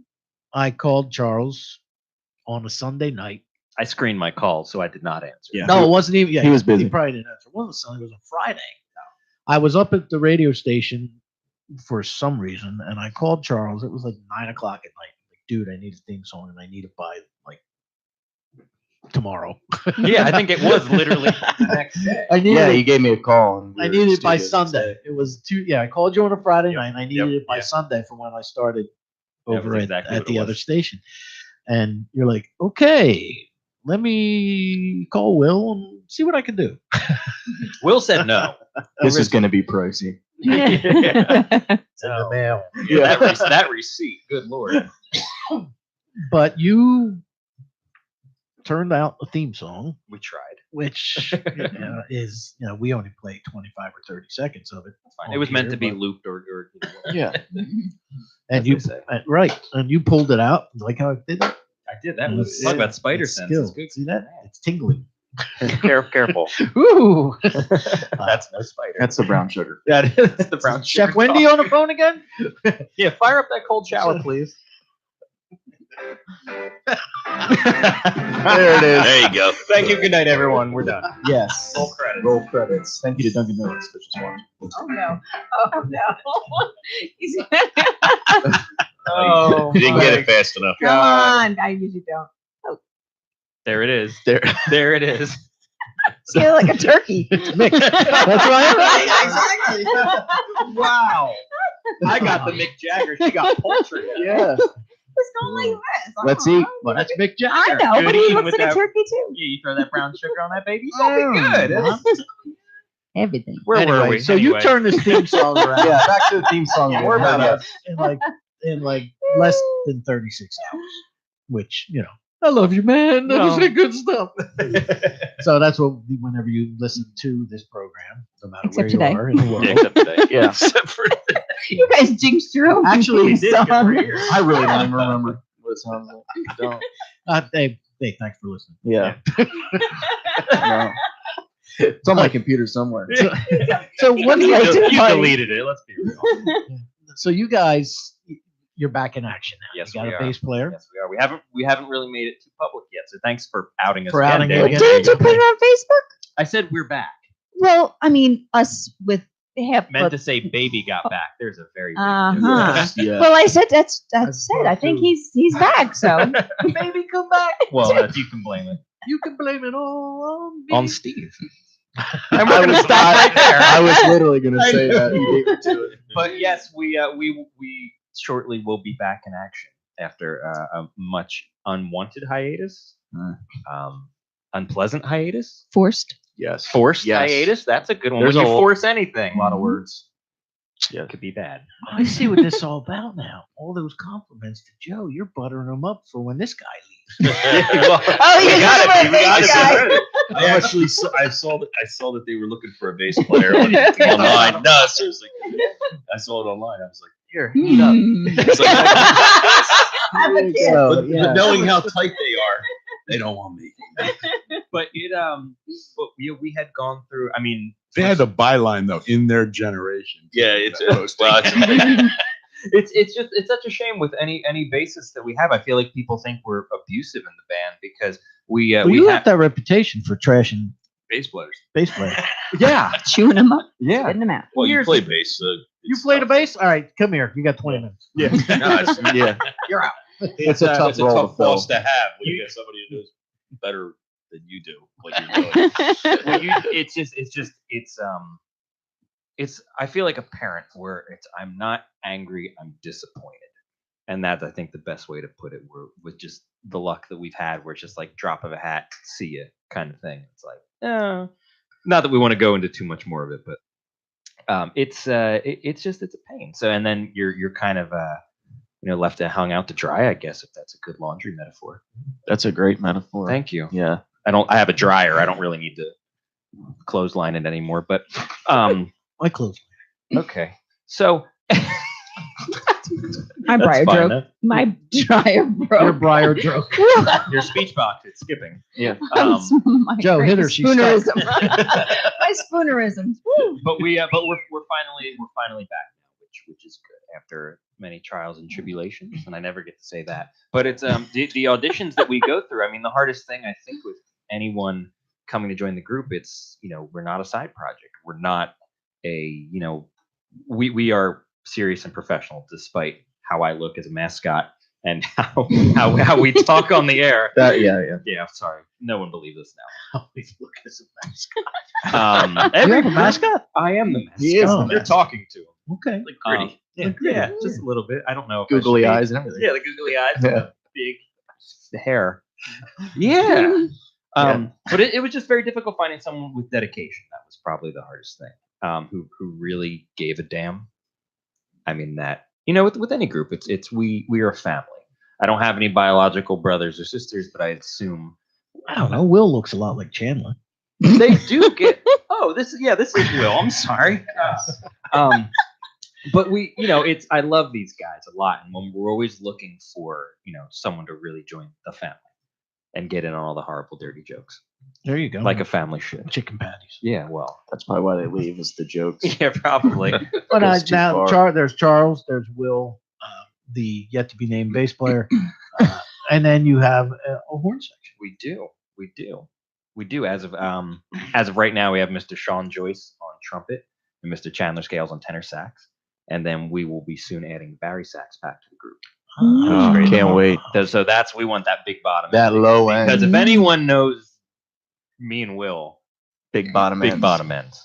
I called Charles on a Sunday night. I screened my call, so I did not answer. Yeah. No, it wasn't even. Yeah, He was busy. He probably didn't answer. It wasn't Sunday. It was a Friday. I was up at the radio station for some reason, and I called Charles. It was like 9 o'clock at night. Like, dude, I need a theme song, and I need it by like tomorrow. Yeah, I think it was literally the next day. I needed Yeah, it. you gave me a call. And I needed it by Sunday. It was Yeah, I called you on a Friday night, and I needed it by Sunday for when I started That was over exactly at what the it other was. station. And you're like, okay, let me call Will and see what I can do. Will said no. This is going to be pricey. It's in the mail. Yeah, that receipt. Good lord. But you turned out a theme song, We tried. which is, we only played 25 or 30 seconds of it. Fine. all It was meant year, to be but- looped or Yeah. And as you, they say. right, and you pulled it out like how I did it. I did. That It was talk about spider it's sense. skill. It's good. See that? It's tingling. Careful. Ooh. That's no spider. That's the brown sugar. That is the brown Chef sugar Wendy talk. on the phone again? Yeah, fire up that cold shower, please. There it is. There you go. Thank you. Good night, everyone. We're done. Yes. Roll credits. Roll credits. Thank you to Dunkin' Donuts for just watching. Oh no! Oh no! He's- Oh, You didn't get my it fast enough. Come on! I usually don't. There it is. There. It is. It's kind of like a turkey. Mick. That's right. Exactly. Wow. I got the Mick Jagger. She got poultry. Yeah. It's going like this. Let's eat. Well, that's Mick Jagger. I know, Good but he eating looks with like a that- turkey too. Yeah, you throw that brown sugar on that baby. That'll be good. Everything. Where were Anyway, we? so you turned this theme song around Yeah, back to the theme song. Yeah, again. we're about Yeah. in like less than 36 hours, which, I love you, man. That was No. good stuff. So that's what, whenever you listen to this program, no matter Except where today. you are in the world. Yeah, except today. Yeah. Except for You guys jinxed your own. Actually, theme did good song. for you. I really don't even remember what it sounds like. Don't. Hey, thanks for listening. Yeah. No. It's on my computer somewhere. So what do you Like to You fight. deleted it. Let's be real. So you guys, you're back in action now. Yes, you got we a are. bass player. Yes, we are. We haven't really made it too public yet. So thanks for outing us For again, outing it Dave. again. Didn't you put it on Facebook? I said we're back. Well, I mean, us with half. Meant to say baby got back. There's a very big Uh-huh. difference. Yeah. Well, I said that's As it. I opposed think to- he's back. So Baby, come back. Well, that's, you can blame it You can blame it all on me. on Steve. And we're gonna stop right there. I was literally going to say that. You beat me to it. But yes, we shortly will be back in action after a much unwanted hiatus, unpleasant hiatus, forced. Yes. forced Yes. hiatus. That's a good one. There's When you a force anything, A lot of words. it could be bad. I see what this is all about now. All those compliments to Joe, you're buttering him up for when this guy leaves. Oh, We you got got it. We got guy. it. I actually I saw that they were looking for a bass player online. No, seriously. I saw it online. I was like, Here, heat up. it's like, I'm a kid. So, but knowing how tight they are, they don't want me. But but we had gone through. I mean, They had a byline though in their generation. Yeah, it's Well, it's such a shame with any basis that we have. I feel like people think we're abusive in the band because we Well, we you have have that reputation for trashing bass players. bass players. yeah. Chewing them up, Yeah. spitting them out. Well, you Here's play the- bass. You played a bass? All right, come here. You got 20 minutes. Yeah. No, it's, Yeah. You're out. It's a tough it's a role tough to fill. boss to have when you get somebody who does better than you do what you're doing. well, it's I feel like a parent where I'm not angry, I'm disappointed. And that's I think the best way to put it with just the luck that we've had where it's just like drop of a hat, see ya kind of thing. It's like, not that we want to go into too much more of it, but it's a pain. So and then you're kind of left hung out to dry, I guess, if that's a good laundry metaphor. That's a great metaphor. Thank you. Yeah. I have a dryer. I don't really need to clothesline it anymore, but My clothes. okay. So My That's briar fine, broke. My dryer broke. Your briar joke. your speech box is skipping. Yeah. My Joe, hit her, great she's spoonerism. My spoonerisms. Woo. But we're finally back now, which is good after many trials and tribulations, and I never get to say that. But it's the auditions that we go through. I mean, the hardest thing I think with anyone coming to join the group, it's we're not a side project. We're not a we are serious and professional, despite how I look as a mascot and how we talk on the air. Yeah. Sorry, no one believes us now. How we look as a mascot. You Every have a mascot? I am the mascot. He is the You're mascot. talking to him. Okay. Like Gritty. Yeah, just a little bit. I don't know if I should Googly be- eyes and everything. Yeah, the googly eyes, Yeah. and the big hair. Yeah. But it was just very difficult finding someone with dedication. That was probably the hardest thing. Who really gave a damn. I mean that with any group, it's we are a family. I don't have any biological brothers or sisters, but I assume I don't know. Will looks a lot like Chandler. they do get. Oh, this is Will. I'm sorry. But I love these guys a lot, and when we're always looking for someone to really join the family and get in on all the horrible, dirty jokes, There you go. like a family should. chicken patties. Yeah, well, That's probably why they leave is the jokes. yeah, probably. But Goes too now far. there's Charles, there's Will, the yet to be named bass player, and then you have a horn section. We do. As of right now, we have Mr. Sean Joyce on trumpet and Mr. Chandler Scales on tenor sax, and then we will be soon adding Barry sax back to the group. Oh, can't wait. So we want that big bottom. That end. low end. Because if anyone knows me and Will, Big bottom big ends. bottom ends.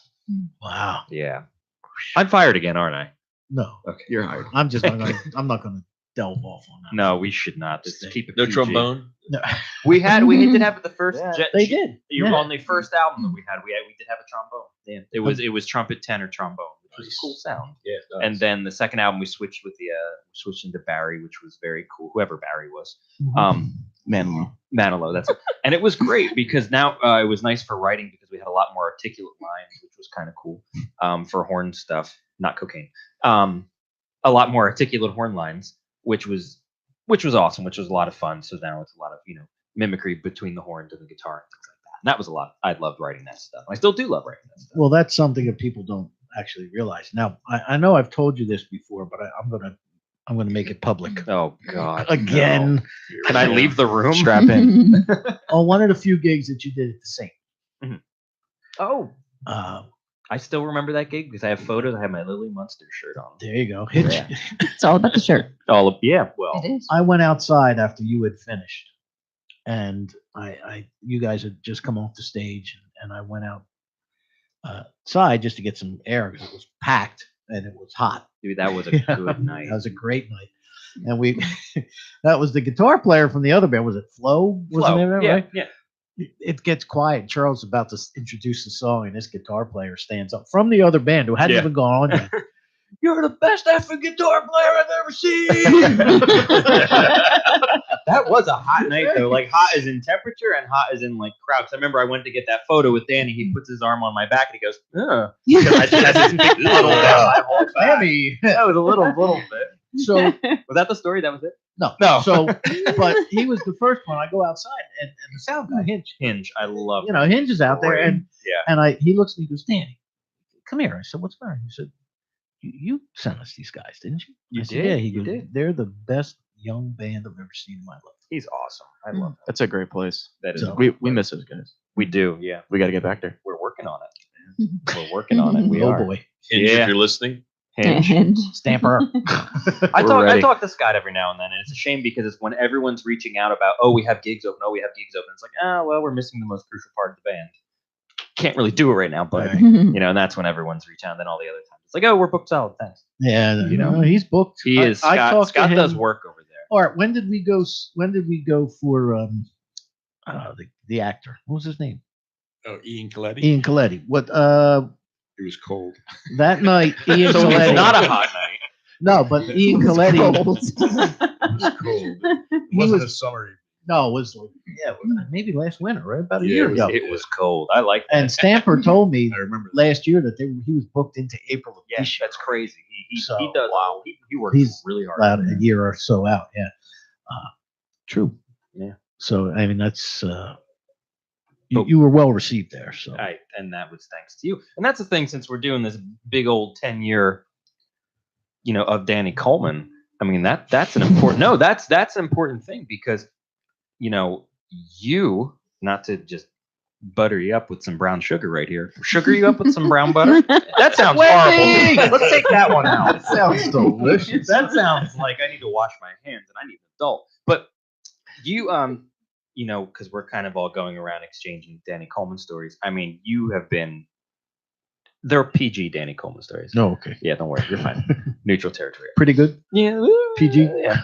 Wow. Yeah, I'm fired again, aren't I? No, Okay. You're hired. I'm just not going. I'm not going to delve off on that. No, we should not. Just keep it. No PG. trombone. No. We did have it the first. Yeah, They did. Yeah. On the first album that we did have a trombone. Yeah, it was trumpet, tenor, trombone, which was a cool sound. Yeah. it does. And then the second album we switched into Barry, which was very cool. Whoever Barry was, Mhm. Manilow. That's it. And it was great because now it was nice for writing because we had a lot more articulate lines, which was kind of cool for horn stuff, not cocaine. A lot more articulate horn lines, which was awesome, which was a lot of fun. So now it's a lot of mimicry between the horns and the guitar and things like that. And that was a lot. I loved writing that stuff. I still do love writing that stuff. Well, that's something that people don't actually realize. Now, I know I've told you this before, but I'm gonna make it public Oh God! again. no. Can I leave the room? Strap in. On one of the few gigs that you did at the Saint. Oh, Uh, I still remember that gig because I have photos. I have my Lily Munster shirt on. there you go. Hitch. Yeah. It's all about the shirt. All of well, It is. I went outside after you had finished, and you guys had just come off the stage, and I went outside just to get some air because it was packed and it was hot. dude, that was a Yeah, good night. That was a great night, and that was the guitar player from the other band. Was it Flo? Was the name of it, yeah, right? yeah. It gets quiet. Charles is about to introduce the song, and this guitar player stands up from the other band who hadn't Yeah. even gone on yet. You're the best effing guitar player I've ever seen. That was a hot night though. Like hot as in temperature and hot as in like crowd. 'Cause I remember I went to get that photo with Danny. He puts his arm on my back and he goes, "Ugh." Because I just had this big puddle down my whole back. Sammy. That was a little bit. So Was that the story? That was it? no, No. So, but he was the first one. I go outside, and the sound guy Hinge, Hinge. I love. Hinge is out there, and Yeah. he looks at me, he goes, Danny, come here. I said, what's the matter? He said, you sent us these guys, didn't you? You I said, did, yeah. He you goes, did. they're the best young band I've ever seen in my life. He's awesome. I love him. That's a great place. That is. So- We miss those guys. We do. Yeah. We got to get back there. We're working on it. We're working on it. We Oh are. boy, Hinge, Yeah. if you're listening. Hinge. And Stamper. I We're talk ready. to Scott every now and then, and it's a shame because it's when everyone's reaching out about, we have gigs open, It's like, well, we're missing the most crucial part of the band. Can't really do it right now, but Right. and that's when everyone's reaching out. And then all the other times, it's like, we're booked solid, thanks. Yeah, he's booked. He is. I Scott, talked to Scott him. does work over there. All right, when did we go? When did we go for the actor? What was his name? Oh, Ian Coletti. Ian Coletti. What? It was cold. That night, Ian So Coletti. it's not a hot night. No, but Ian Coletti. It was cold. It He wasn't was- a summer. No, it was like maybe last winter, right? About a Yeah, year ago. It was cold. I like that. And Stamper told me I remember. last year that he was booked into April of Yeah, this year. that's crazy. He So, does. wow. He works He's really hard. About a year or so out. Yeah. True. Yeah. So I mean, that's you were well received there. So And that was thanks to you. And that's the thing, since we're doing this big old 10-year, of Danny Coleman. I mean, that's an important. that's an important thing because, you, not to just butter you up with some brown sugar right here. Sugar you up with some brown butter? That sounds Wendy! horrible. Let's take that one out. That sounds delicious. That sounds like I need to wash my hands and I need an adult. But you, you know, because we're kind of all going around exchanging Danny Coleman stories. I mean, you have been. They're PG Danny Coleman stories. No, okay. Yeah, don't worry, you're fine. Neutral territory. Pretty good. Yeah, PG. Yeah.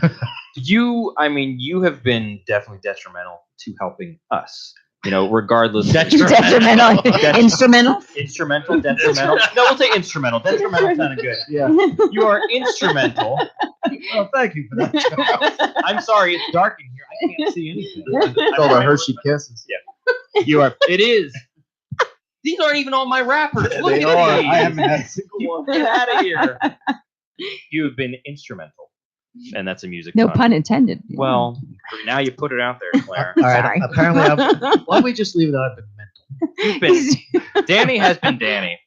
I mean, you have been definitely detrimental to helping us. You know, regardless. Detrimental. Instrumental. Instrumental. Detrimental. No, we'll say instrumental. Detrimental sounded good. Yeah. You are instrumental. Oh, thank you for that. I'm sorry, it's dark in here. I can't see anything. It's all the Hershey Kisses. Yeah. You are. It is. These aren't even on my wrappers. Look They at are. these. I haven't had a single one. Get out of here. You have been instrumental, and that's a music. No pun. pun intended. Well, now you put it out there, Claire. All right. Sorry. Apparently, why don't we just leave it? I've been mental. You've been, Danny has been Danny.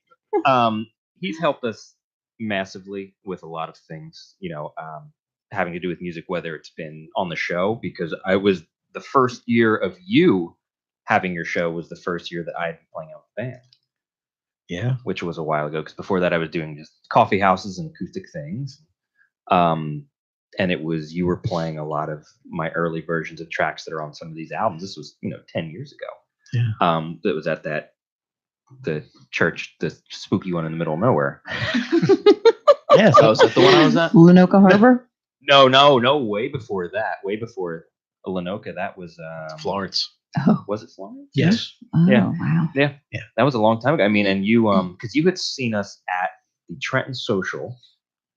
He's helped us massively with a lot of things, you know, having to do with music, whether it's been on the show, because I was the first year of you having your show was the first year that I had been playing out with the band. Yeah. Which was a while ago, because before that I was doing just coffee houses and acoustic things. And it was, you were playing a lot of my early versions of tracks that are on some of these albums. This was, 10 years ago. Yeah. That was at the church, the spooky one in the middle of nowhere. Yes. Oh, is that the one I was at? Lenoka Harbor. No, way before that. Way before Lenoka. That was Florence. Oh. Was it Florence? Yes. Oh, Yeah. wow. Yeah. Yeah. That was a long time ago. I mean, and you because you had seen us at the Trenton Social.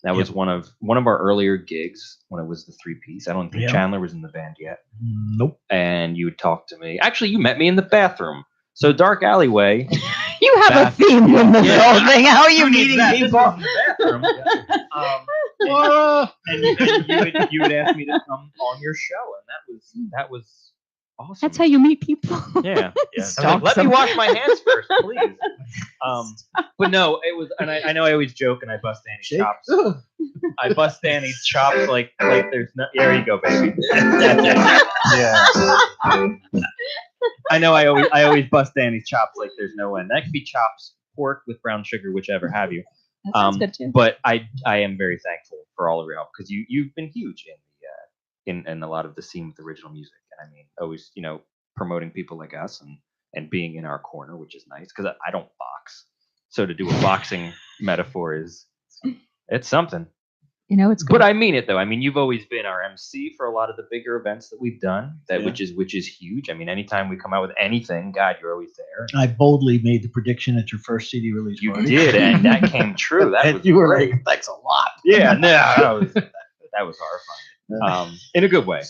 That was one of our earlier gigs when it was the 3-piece. I don't think Yeah. Chandler was in the band yet. Nope. And you would talk to me. Actually, you met me in the bathroom. So dark alleyway. You have a theme in this Yeah. whole thing. How are you Who needs meeting that? This people? was in the bathroom. And you would ask me to come on your show, and that was awesome. That's how you meet people. Yeah. I was Stalk like, let me some- wash my hands first, please. But no, it was, and I know I always joke and I bust Danny's Shake. chops. I bust Danny's chops like there's no. There you go, baby. Yeah. I know I always bust Danny's chops like there's no end. That could be chops, pork with brown sugar, whichever have you. That sounds good too. But I am very thankful for all of your help, because you've been huge in a lot of the scene with original music. And I mean, always promoting people like us and being in our corner, which is nice, because I don't box. So to do a boxing metaphor it's something. It's good. But I mean it though. I mean, you've always been our MC for a lot of the bigger events that we've done. Which is huge. I mean, anytime we come out with anything, God, you're always there. I boldly made the prediction at your first CD release. You party. did, and that came true. That And was you were great. like, thanks a lot. Yeah, no, that was horrifying. In a good way.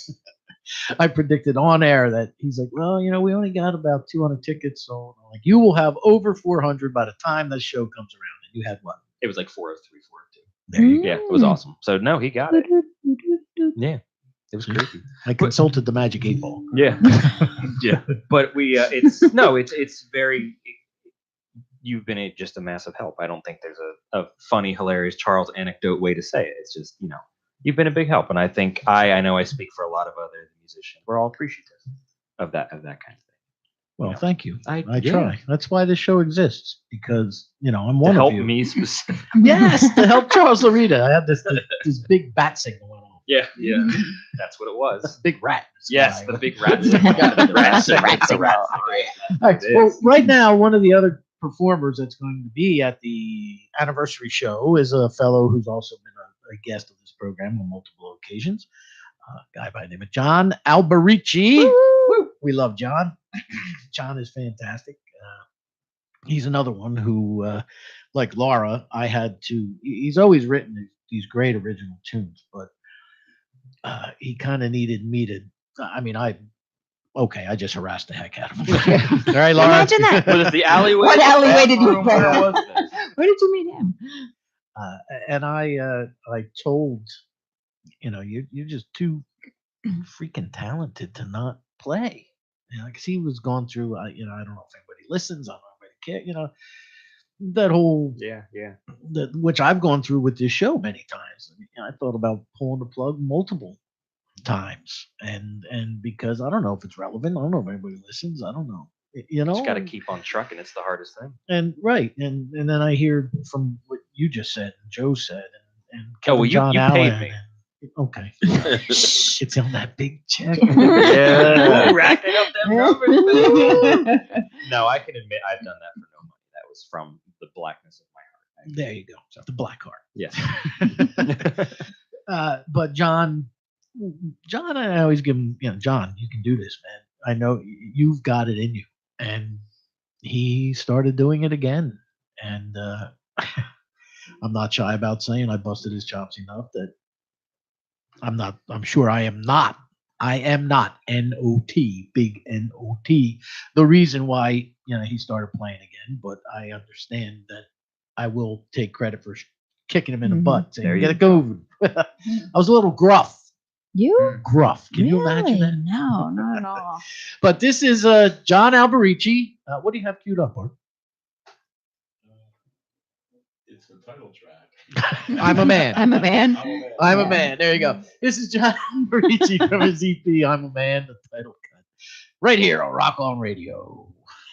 I predicted on air that he's like, well, we only got about 200 tickets, so I'm like, you will have over 400 by the time the show comes around. And you had what? It was like 403, 402. There you go. Yeah, it was awesome. So no, he got it. Yeah, it was creepy. I consulted the Magic 8 Ball. Yeah, yeah. But it's very. You've been just a massive help. I don't think there's a funny, hilarious Charles anecdote way to say it. It's just you've been a big help, and I think I know I speak for a lot of other musicians. We're all appreciative of that kind of thing. Well, thank you. I yeah. try. That's why this show exists, because I'm one To of help you. me specifically. Yes, to help Charles Larita. I had this big bat signal went off. Yeah, that's what it was. Big rat. Yes, the big rat. The rat signal. All right, well, right now, one of the other performers that's going to be at the anniversary show is a fellow who's also been a guest of this program on multiple occasions. A guy by the name of John Alberici. Woo! We love John. John is fantastic. He's another one who, like Laura, he's always written these great original tunes, but he kind of needed me to, I just harassed the heck out of him. All right, Laura. Imagine that. Was it the alleyway? What alleyway did you Bathroom? play? Where was this? Where did you meet him? And I told, you're just too freaking talented to not play. Because he was going through, I don't know if anybody listens, I don't know if anybody cares, that whole, Yeah. which I've gone through with this show many times. I thought about pulling the plug multiple times, and because I don't know if it's relevant, I don't know if anybody listens, I don't know. You know, Just got to keep on trucking. It's the hardest thing. and right, and then I hear from what you just said, and Joe said, and Oh, Kevin well, John you Allen. paid me. Okay, it's on that big check. Ooh, racking up them numbers, baby. No, I can admit I've done that for no money. That was from the blackness of my heart. There you go, the black heart. Yes. But John, I always give him, John, you can do this, man. I know you've got it in you, and he started doing it again, and I'm not shy about saying I busted his chops enough that I'm sure I am not N-O-T, big N-O-T, the reason why, he started playing again, but I understand that I will take credit for kicking him in the butt, saying, get it going. I was a little gruff. You? Gruff. Can you imagine Really? that? No, not at all. But this is John Alberici. What do you have queued up, Art? It's the title track. I'm a man. I'm a man. I'm a man. There you go. This is John Alberici from his EP, I'm a Man, the title cut. Right here on Rock On Radio.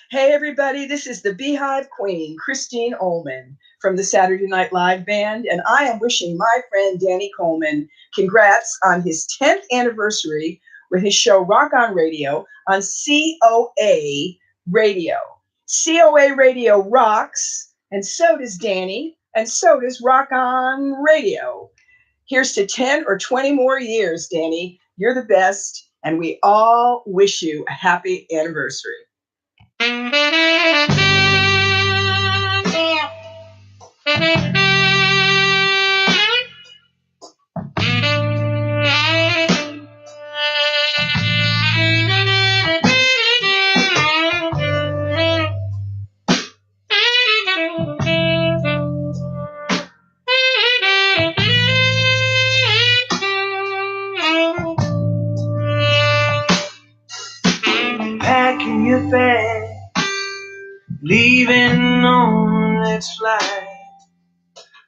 Hey, everybody, this is the Beehive Queen, Christine Ullman from the Saturday Night Live Band, and I am wishing my friend Danny Coleman congrats on his 10th anniversary with his show Rock On Radio on COA Radio. COA Radio rocks, and so does Danny, and so does Rock On Radio. Here's to 10 or 20 more years, Danny. You're the best, and we all wish you a happy anniversary. Packing your bag, leaving on the next flight.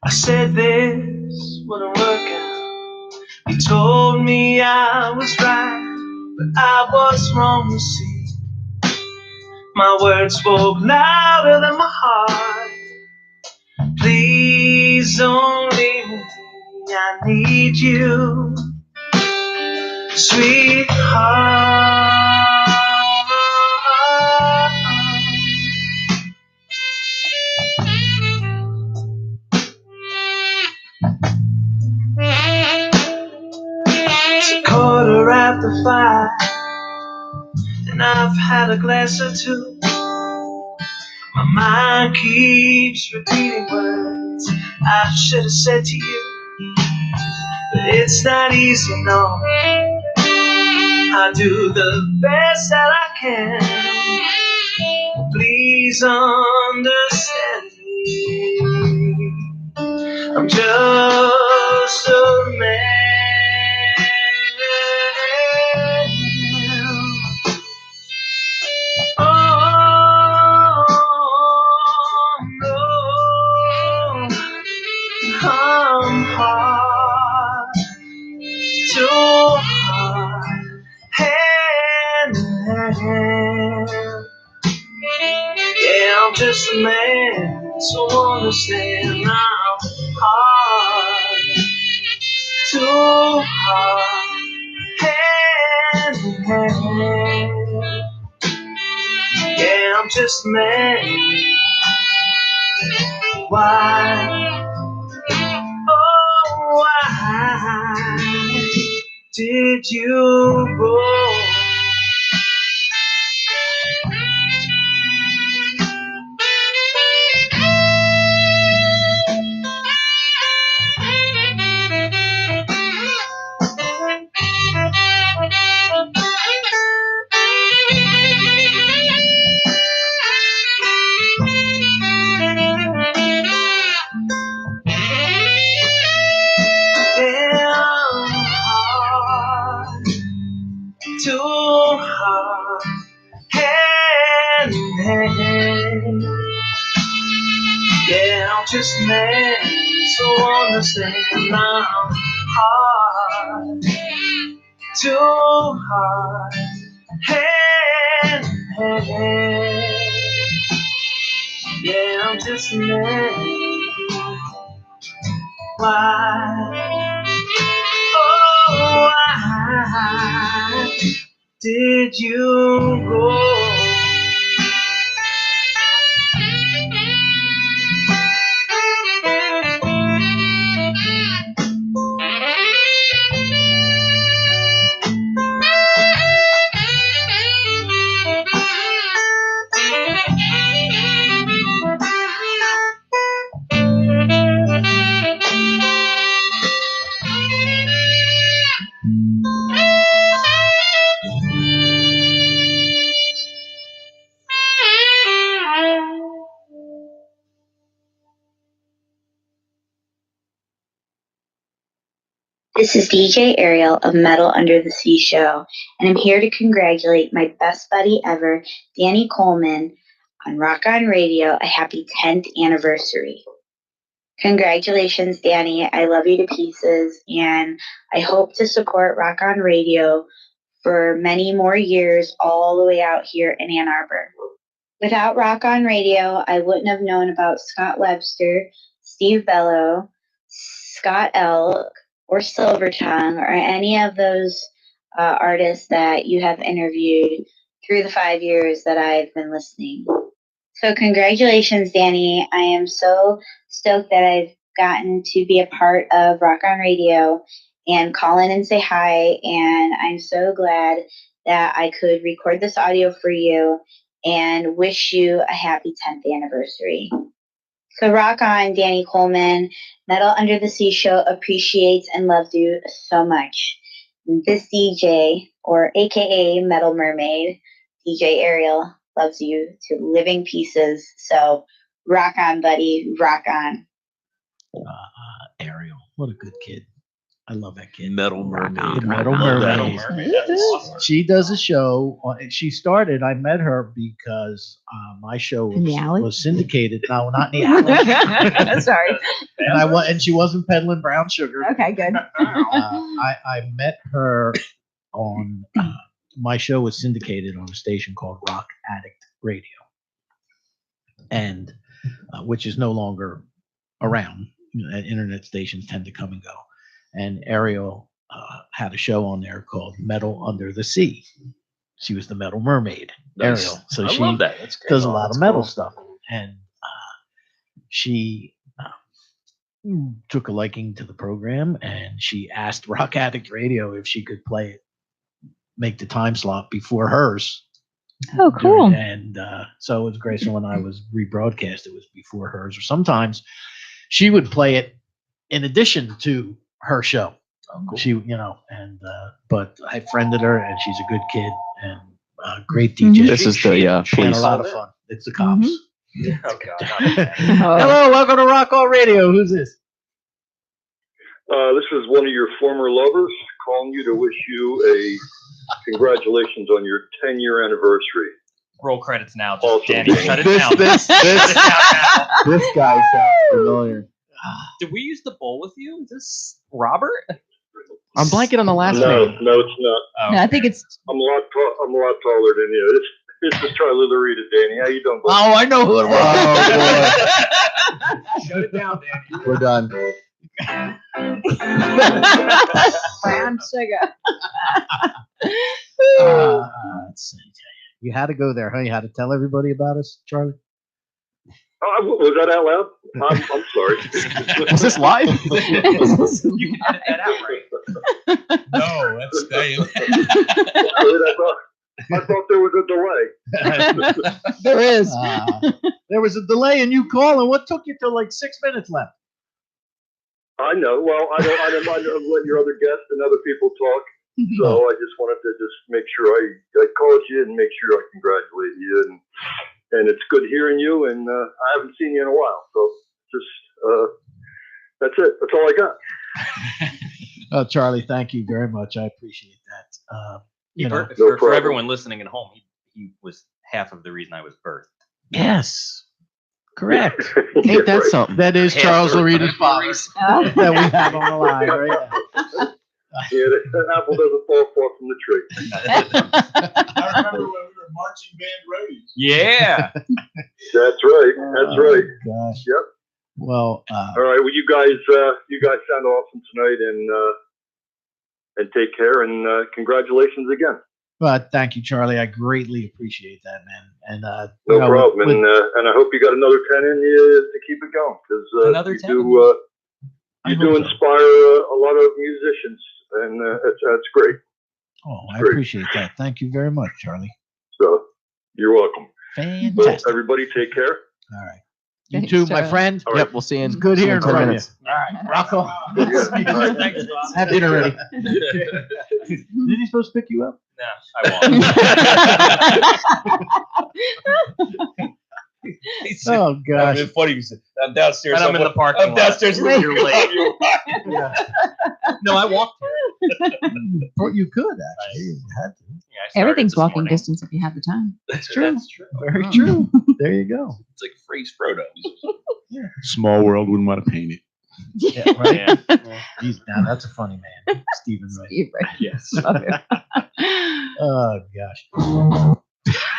I said this wouldn't work out. You told me I was right, but I was wrong, you see. My words spoke louder than my heart. Please don't leave me, I need you, sweetheart. It's 5:15, and I've had a glass or two. My mind keeps repeating words I should have said to you, but it's not easy, no. I do the best that I can. Please understand me. I'm just a man. Oh no, I'm hard, too hard, hand in hand. Yeah, I'm just a man, so understand I'm hard, too hard, hand in hand. Yeah, I'm just a man. Why? Oh, why did you go? Too hard, hand in hand. Yeah, I'm just a man, so understand I'm hard, too hard, hand in Yeah, I'm just a man. Why? Oh, why did you go? This is DJ Ariel of Metal Under the Sea Show, and I'm here to congratulate my best buddy ever, Danny Coleman, on Rock On Radio, a happy 10th anniversary. Congratulations, Danny. I love you to pieces, and I hope to support Rock On Radio for many more years all the way out here in Ann Arbor. Without Rock On Radio, I wouldn't have known about Scott Webster, Steve Bellow, Scott Elk, or Silvertongue, or any of those artists that you have interviewed through the 5 years that I've been listening. So congratulations, Danny. I am so stoked that I've gotten to be a part of Rock On Radio and call in and say hi. And I'm so glad that I could record this audio for you and wish you a happy 10th anniversary. So rock on, Danny Coleman. Metal Under the Sea Show appreciates and loves you so much. This DJ, or AKA Metal Mermaid, DJ Ariel, loves you to living pieces. So rock on, buddy. Rock on. Ariel, what a good kid. I love that kid. Metal Mermaid. The Metal Mermaid. She does a show. She started, I met her because my show was syndicated. No, not in the alley. Sorry. And she wasn't peddling brown sugar. Okay, good. I met her on, my show was syndicated on a station called Rock Addict Radio, and which is no longer around. Internet stations tend to come and go. And Ariel had a show on there called Metal Under the Sea. She was the Metal Mermaid, Nice. Ariel. So I she love that. That's great. does a Oh, lot that's of metal cool. stuff. And she took a liking to the program, and she asked Rock Addict Radio if she could play it, make the time slot before hers. Oh, cool. And so it was great. So when I was rebroadcast, it was before hers. Or sometimes she would play it in addition to her show. Oh, cool. She, but I friended her, and she's a good kid and great DJ. This is the She had police. a lot of fun. It's the cops. Oh, God. Hello, welcome to Rock On Radio. Who's this? This is one of your former lovers calling you to wish you a congratulations on your 10-year anniversary. Roll credits now. Just Awesome. Danny, shut it This- down. this- Shut this- it down now. This guy sounds familiar. Did we use the bowl with you? Is this Robert? I'm blanking on the last No, name. no, it's not. Oh. No, I think it's. I'm a lot taller than you. This is Charlie Lurita, Danny. How you doing, buddy? Oh, I know who it was. Oh, Shut it down, Danny. boy. We're done. Brown sugar. Let's see. You had to go there, huh? You had to tell everybody about us, Charlie? Oh, was that out loud? I'm sorry. Was this live? You can edit that out, right? No, that's staying. I thought there was a delay. There is. There was a delay in you calling. What took you till like 6 minutes left? I know. Well, I don't mind let your other guests and other people talk. So I just wanted to just make sure I called you and make sure I congratulate you. And it's good hearing you. And I haven't seen you in a while. So just that's it. That's all I got. Oh, Charlie, thank you very much. I appreciate that. For everyone listening at home, he was half of the reason I was birthed. Yes. Correct. Ain't that something? That is Half Charles the- Lurita's father Oh. that we have on the line right now. Yeah, the apple doesn't fall far from the tree. I remember when we were marching band roadies. Yeah. That's right. That's right. Gosh. Yep. Well, All right. Well, you guys sound awesome tonight, and take care, and congratulations again. but thank you, Charlie. I greatly appreciate that, man. And No problem. And I hope you got another 10 in you to keep it going, because Another you 10? you do inspire a lot of musicians, and that's great. Oh, I great. appreciate that. Thank you very much, Charlie. So you're welcome. Fantastic. Well, everybody, take care. All right. You too, my friend. All right. Yep, we'll see you in It's good hearing 10 from you. minutes. All right, rock on. Yeah. All right. Thanks, Bob. Have dinner ready. Is he supposed to pick you up? No, I won't. Oh gosh. It's funny. I'm downstairs. And I'm in the parking I'm lot. downstairs. Wait. You're late. No, I walked. You could actually. You had to. Yeah, I started Everything's this walking morning. distance if you have the time. That's true. That's true. Very Oh. true. There you go. It's like Freeze Frodo. Small world, wouldn't want to paint it. Yeah, right. Yeah. Now that's a funny man, Stephen Wright. You're right. Yes. Oh gosh.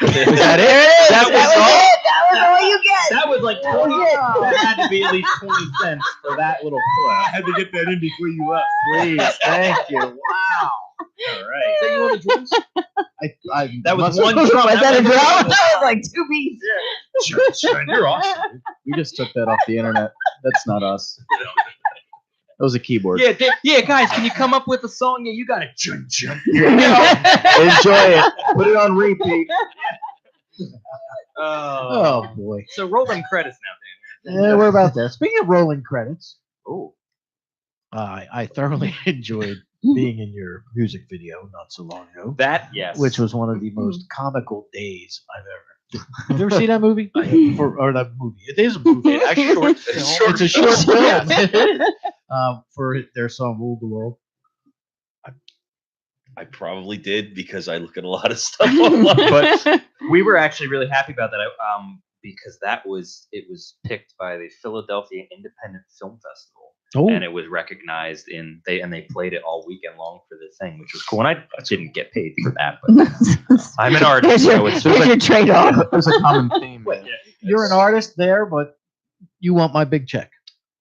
Is that it? That was all. That was all you get. That was like 20. That had to be at least 20 cents for that little I clip. had to get that in before you left. Please, thank you. Wow. All right. So you want to drums? That was must- one drum. Was that a drum? That That was like 2 beats. You're awesome. We just took that off the internet. That's not us. That was a keyboard. Yeah, yeah, guys, can you come up with a song? Yeah, you got to jump, jump. Enjoy it. Put it on repeat. Oh boy. So roll them credits now, Dan. Yeah, we're about that. Speaking of rolling credits, Oh, I thoroughly enjoyed being in your music video not so long ago, that yes. which was one of the most comical days I've ever. Have you ever seen that movie? Or that movie? It is a movie. It's a short film. It's a short film. For their song "Rule the World." I probably did because I look at a lot of stuff online. But we were actually really happy about that because it was picked by the Philadelphia Independent Film Festival. Oh. And it was recognized they played it all weekend long for the thing, which was cool. And I didn't get paid for that, but I'm an artist. Here's your trade-off. There's a common theme. Wait, you're an artist there, but you want my big check.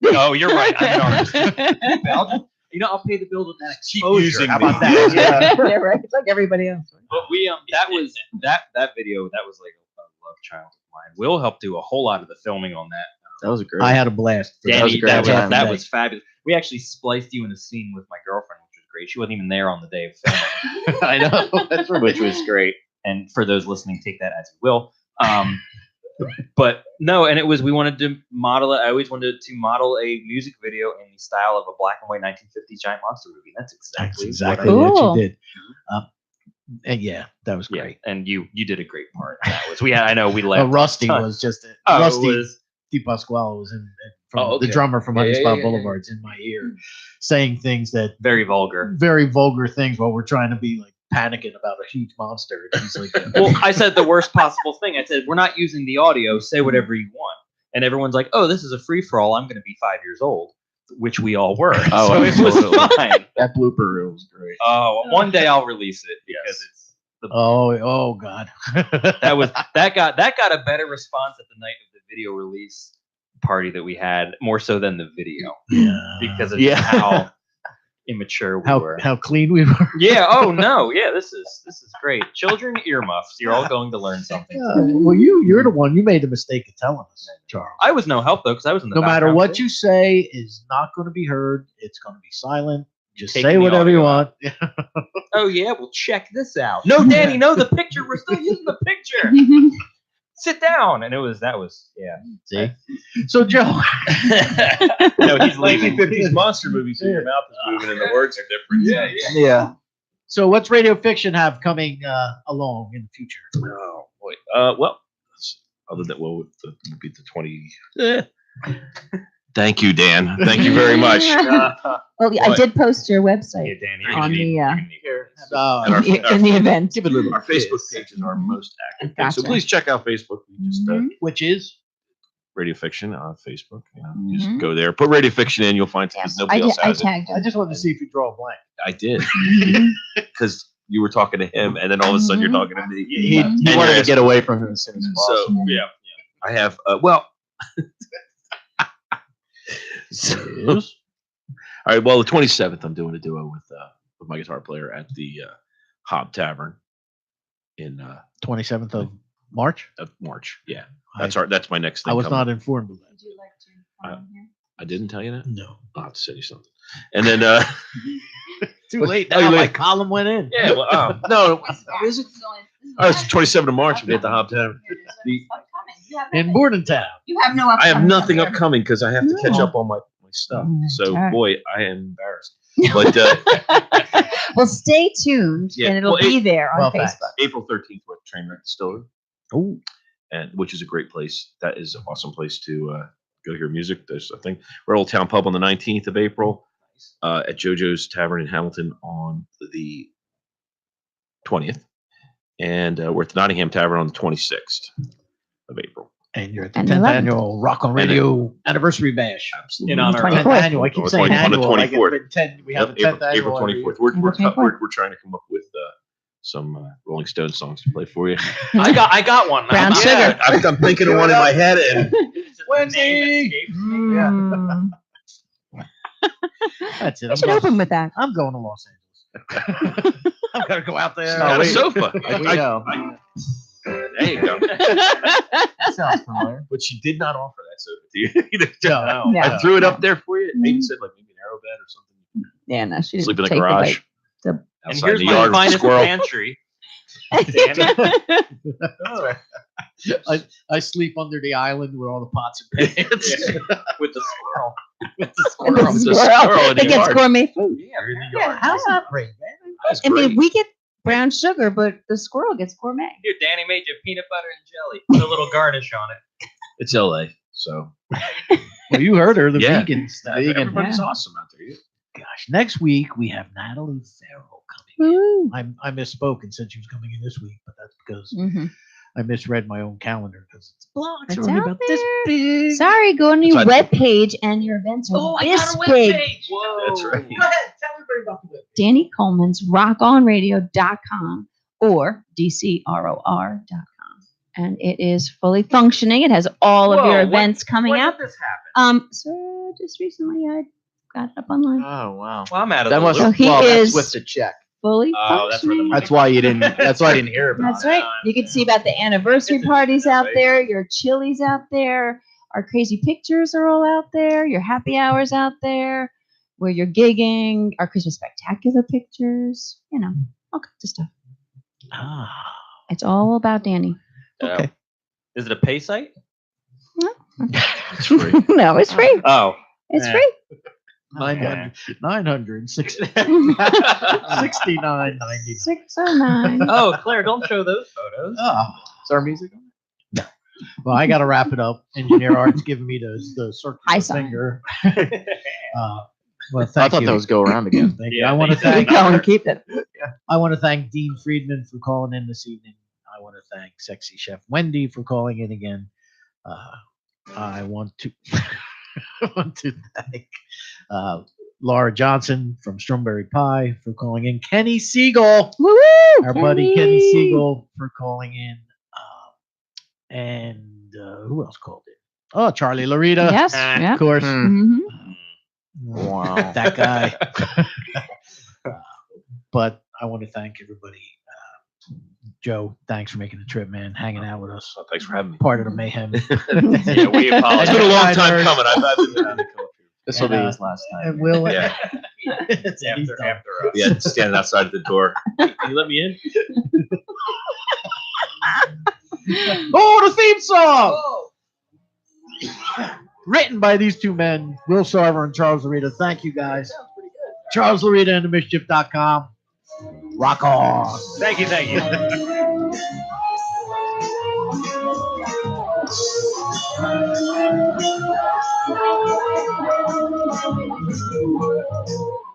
Oh, you're right. I'm an artist. I'll pay the bill with that exposure. using How about me. that? Yeah, right. It's like everybody else. But we that was that video that was like a love child of mine. We'll help do a whole lot of the filming on that. That was a great. I had a blast. That was a Danny, great time. that was fabulous. We actually spliced you in a scene with my girlfriend, which was great. She wasn't even there on the day of filming. I know. That's right. Which was great. And for those listening, take that as you will. But no, and it was, we wanted to model it. I always wanted to model a music video in the style of a black and white 1950s giant monster movie. That's exactly what Cool. you did. And yeah, that was great. And you did a great part. That was, I know we laughed. Rusty a ton. was just Oh, Rusty. it was, Di Pasquale was from Oh, okay. the drummer from Yeah, Honey yeah, Spot yeah, Boulevard's in my ear, saying things that very vulgar. very vulgar things while we're trying to be like panicking about a huge monster. And he's like, Well, I said the worst possible thing. I said, we're not using the audio. Say whatever you want. And everyone's like, oh, this is a free for all. I'm going to be 5 years old, which we all were. Oh, so it was absolutely. fine. That blooper reel was great. Oh, one day I'll release it because it's oh God. that got a better response at the night of the video release party that we had, more so than the video. Yeah. Because of Yeah. how immature we were. How clean we were. Yeah. Oh no. Yeah. This is great. Children earmuffs. You're all going to learn something. Well, you're the one. You made the mistake of telling us, Charles. I was no help though, because I was in the No matter background, what too. you say is not going to be heard. It's going to be silent. Just Taking say the whatever you audio want. Oh yeah. Well, check this out. No, Danny. No, the picture. We're still using the picture. Sit down. And that was See? So, Joe. No, he's leaving. 1950s monster movie, so your mouth is moving and the words are different. Yeah. So, what's Radio Fiction have coming along in the future? Oh boy. Well, other than we'll be the 20. Thank you, Dan. Thank you very much. Well, I did post your website Yeah, Danny. on the And our- in the event. Give it a little. Our Facebook page is our most active thing, so Gotcha. please check out Facebook. We just Which is Radio Fiction on Facebook. Just go there, put Radio Fiction in, you'll find it because nobody else has it. I just wanted to see if you draw a blank. I did because you were talking to him, and then all of a sudden you're talking to me. He wanted to get away from him as soon as possible. So yeah, I have. Well, all right. Well, the 27th, I'm doing a duo with my guitar player at the Hob Tavern in 27th of March. Yeah, that's my next thing. I was coming. not informed of that. Would you like to inform here? I didn't tell you that. No, I'll have to send you something. And then too late. Oh, Now you my late? column went in. Yeah. Well, no. Is it? Oh, it's 27th of March. We'll be at the Hob Tavern. In Bordentown. You have no I have upcoming nothing up upcoming because I have to catch up on my stuff. So, All right. boy, I am embarrassed. But Well, stay tuned, Yeah, and it'll well, be there on thanks. Facebook. April 13th, we're at Trainwreck Distillery. Oh, And which is a great place. That is an awesome place to go hear music. There's, I think, we're at Old Town Pub on the 19th of April, at JoJo's Tavern in Hamilton on the 20th, and we're at the Nottingham Tavern on the 26th of April. and you're at the And 10th 11th. annual Rock on Radio anniversary bash. Absolutely. In honor of 10th annual. I keep On saying the annual. like 24th. it's been 10 we have Yep, the 10th April annual. every year. 24th. We're April 24th. trying to come up with some Rolling Stones songs to play for you. I got one. Brown sugar. I'm thinking of one in my head, and Wendy. Mm. That's it. We I'm should going, open with that. I'm going to Los Angeles. I'm gonna go out there. got a sofa. We know. There you go. Sounds familiar. But she did not offer that sofa to you either. No. No. I threw it up there for you. Maybe said like maybe an arrow bed or something. Yeah, no, she didn't Sleep in the take garage. The, And Outside here's the my yard with the finest squirrel. pantry. I sleep under the island with all the pots and pans. With the squirrel. With the and the squirrel. the squirrel. squirrel in the It gets yard. gourmet food. You're in the Yeah, yard. How's that great, man? That's I mean, great. we get brown sugar, but the squirrel gets gourmet. Here, Danny made you peanut butter and jelly. Put a little garnish on it. It's LA, so Well, you heard her, the Yeah. vegan stuff. everybody's yeah. awesome out there. Gosh, next week we have Natalie Farrell coming. Woo. I misspoke and said she was coming in this week, but that's because Mhm. I misread my own calendar because it's blocks It's are only out about this there. big. Sorry, go on your That's right. webpage and your events are Oh, I this got a big. webpage. Whoa. That's right. Go ahead. Tell everybody about the web. Danny Coleman's rockonradio.com or dcror.com. And it is fully functioning. It has all of Whoa, your when- events coming When up. did this happen? So just recently I got it up online. Oh wow. Well, I'm out of That the must. So loop. he Well, is- that's with the check. Fully Oh, that's where the functioning. That's why you didn't. That's why I didn't hear about That's right. You can see about the anniversary parties out there, your chilies out there, our crazy pictures are all out there, your happy hours out there, where you're gigging, our Christmas spectacular pictures, all kinds of stuff. Ah, It's all about Danny. okay. Is it a pay site? It's free. No, it's free. Oh. It's Eh. free. 969.99. 609. Oh, Claire, don't show those photos. Oh, Is our music on? well, I got to wrap it up. Engineer Art's giving me the circular I saw it. finger. Well, I thank thought you. that was go around again. Thank you. Yeah, I want to Keep thank. going, keep it. I want to thank Dean Friedman for calling in this evening. I want to thank Sexy Chef Wendy for calling in again. I want to thank Laura Johnson from Strawberry Pie for calling in. Kenny Siegel, Woo-woo! our buddy Kenny Siegel, for calling in. And who else called in? Oh, Charlie Larita. Yes, yeah. Of course. Mhm. Wow. That guy. But I want to thank everybody. Joe, thanks for making the trip, man. Hanging out with us. Oh, thanks for having me. Part of the mayhem. Yeah, we apologize. It's been a long time coming. I've been meaning to come up here. This will be And, his last time. And Will. Yeah. It's he's done. After us. Yeah, standing outside of the door. Can you let me in? Oh, the theme song! Written by these two men, Will Sarver and Charles Larita. Thank you, guys. Charles Larita and themischief.com. Rock on. Thank you, thank you. Thank you.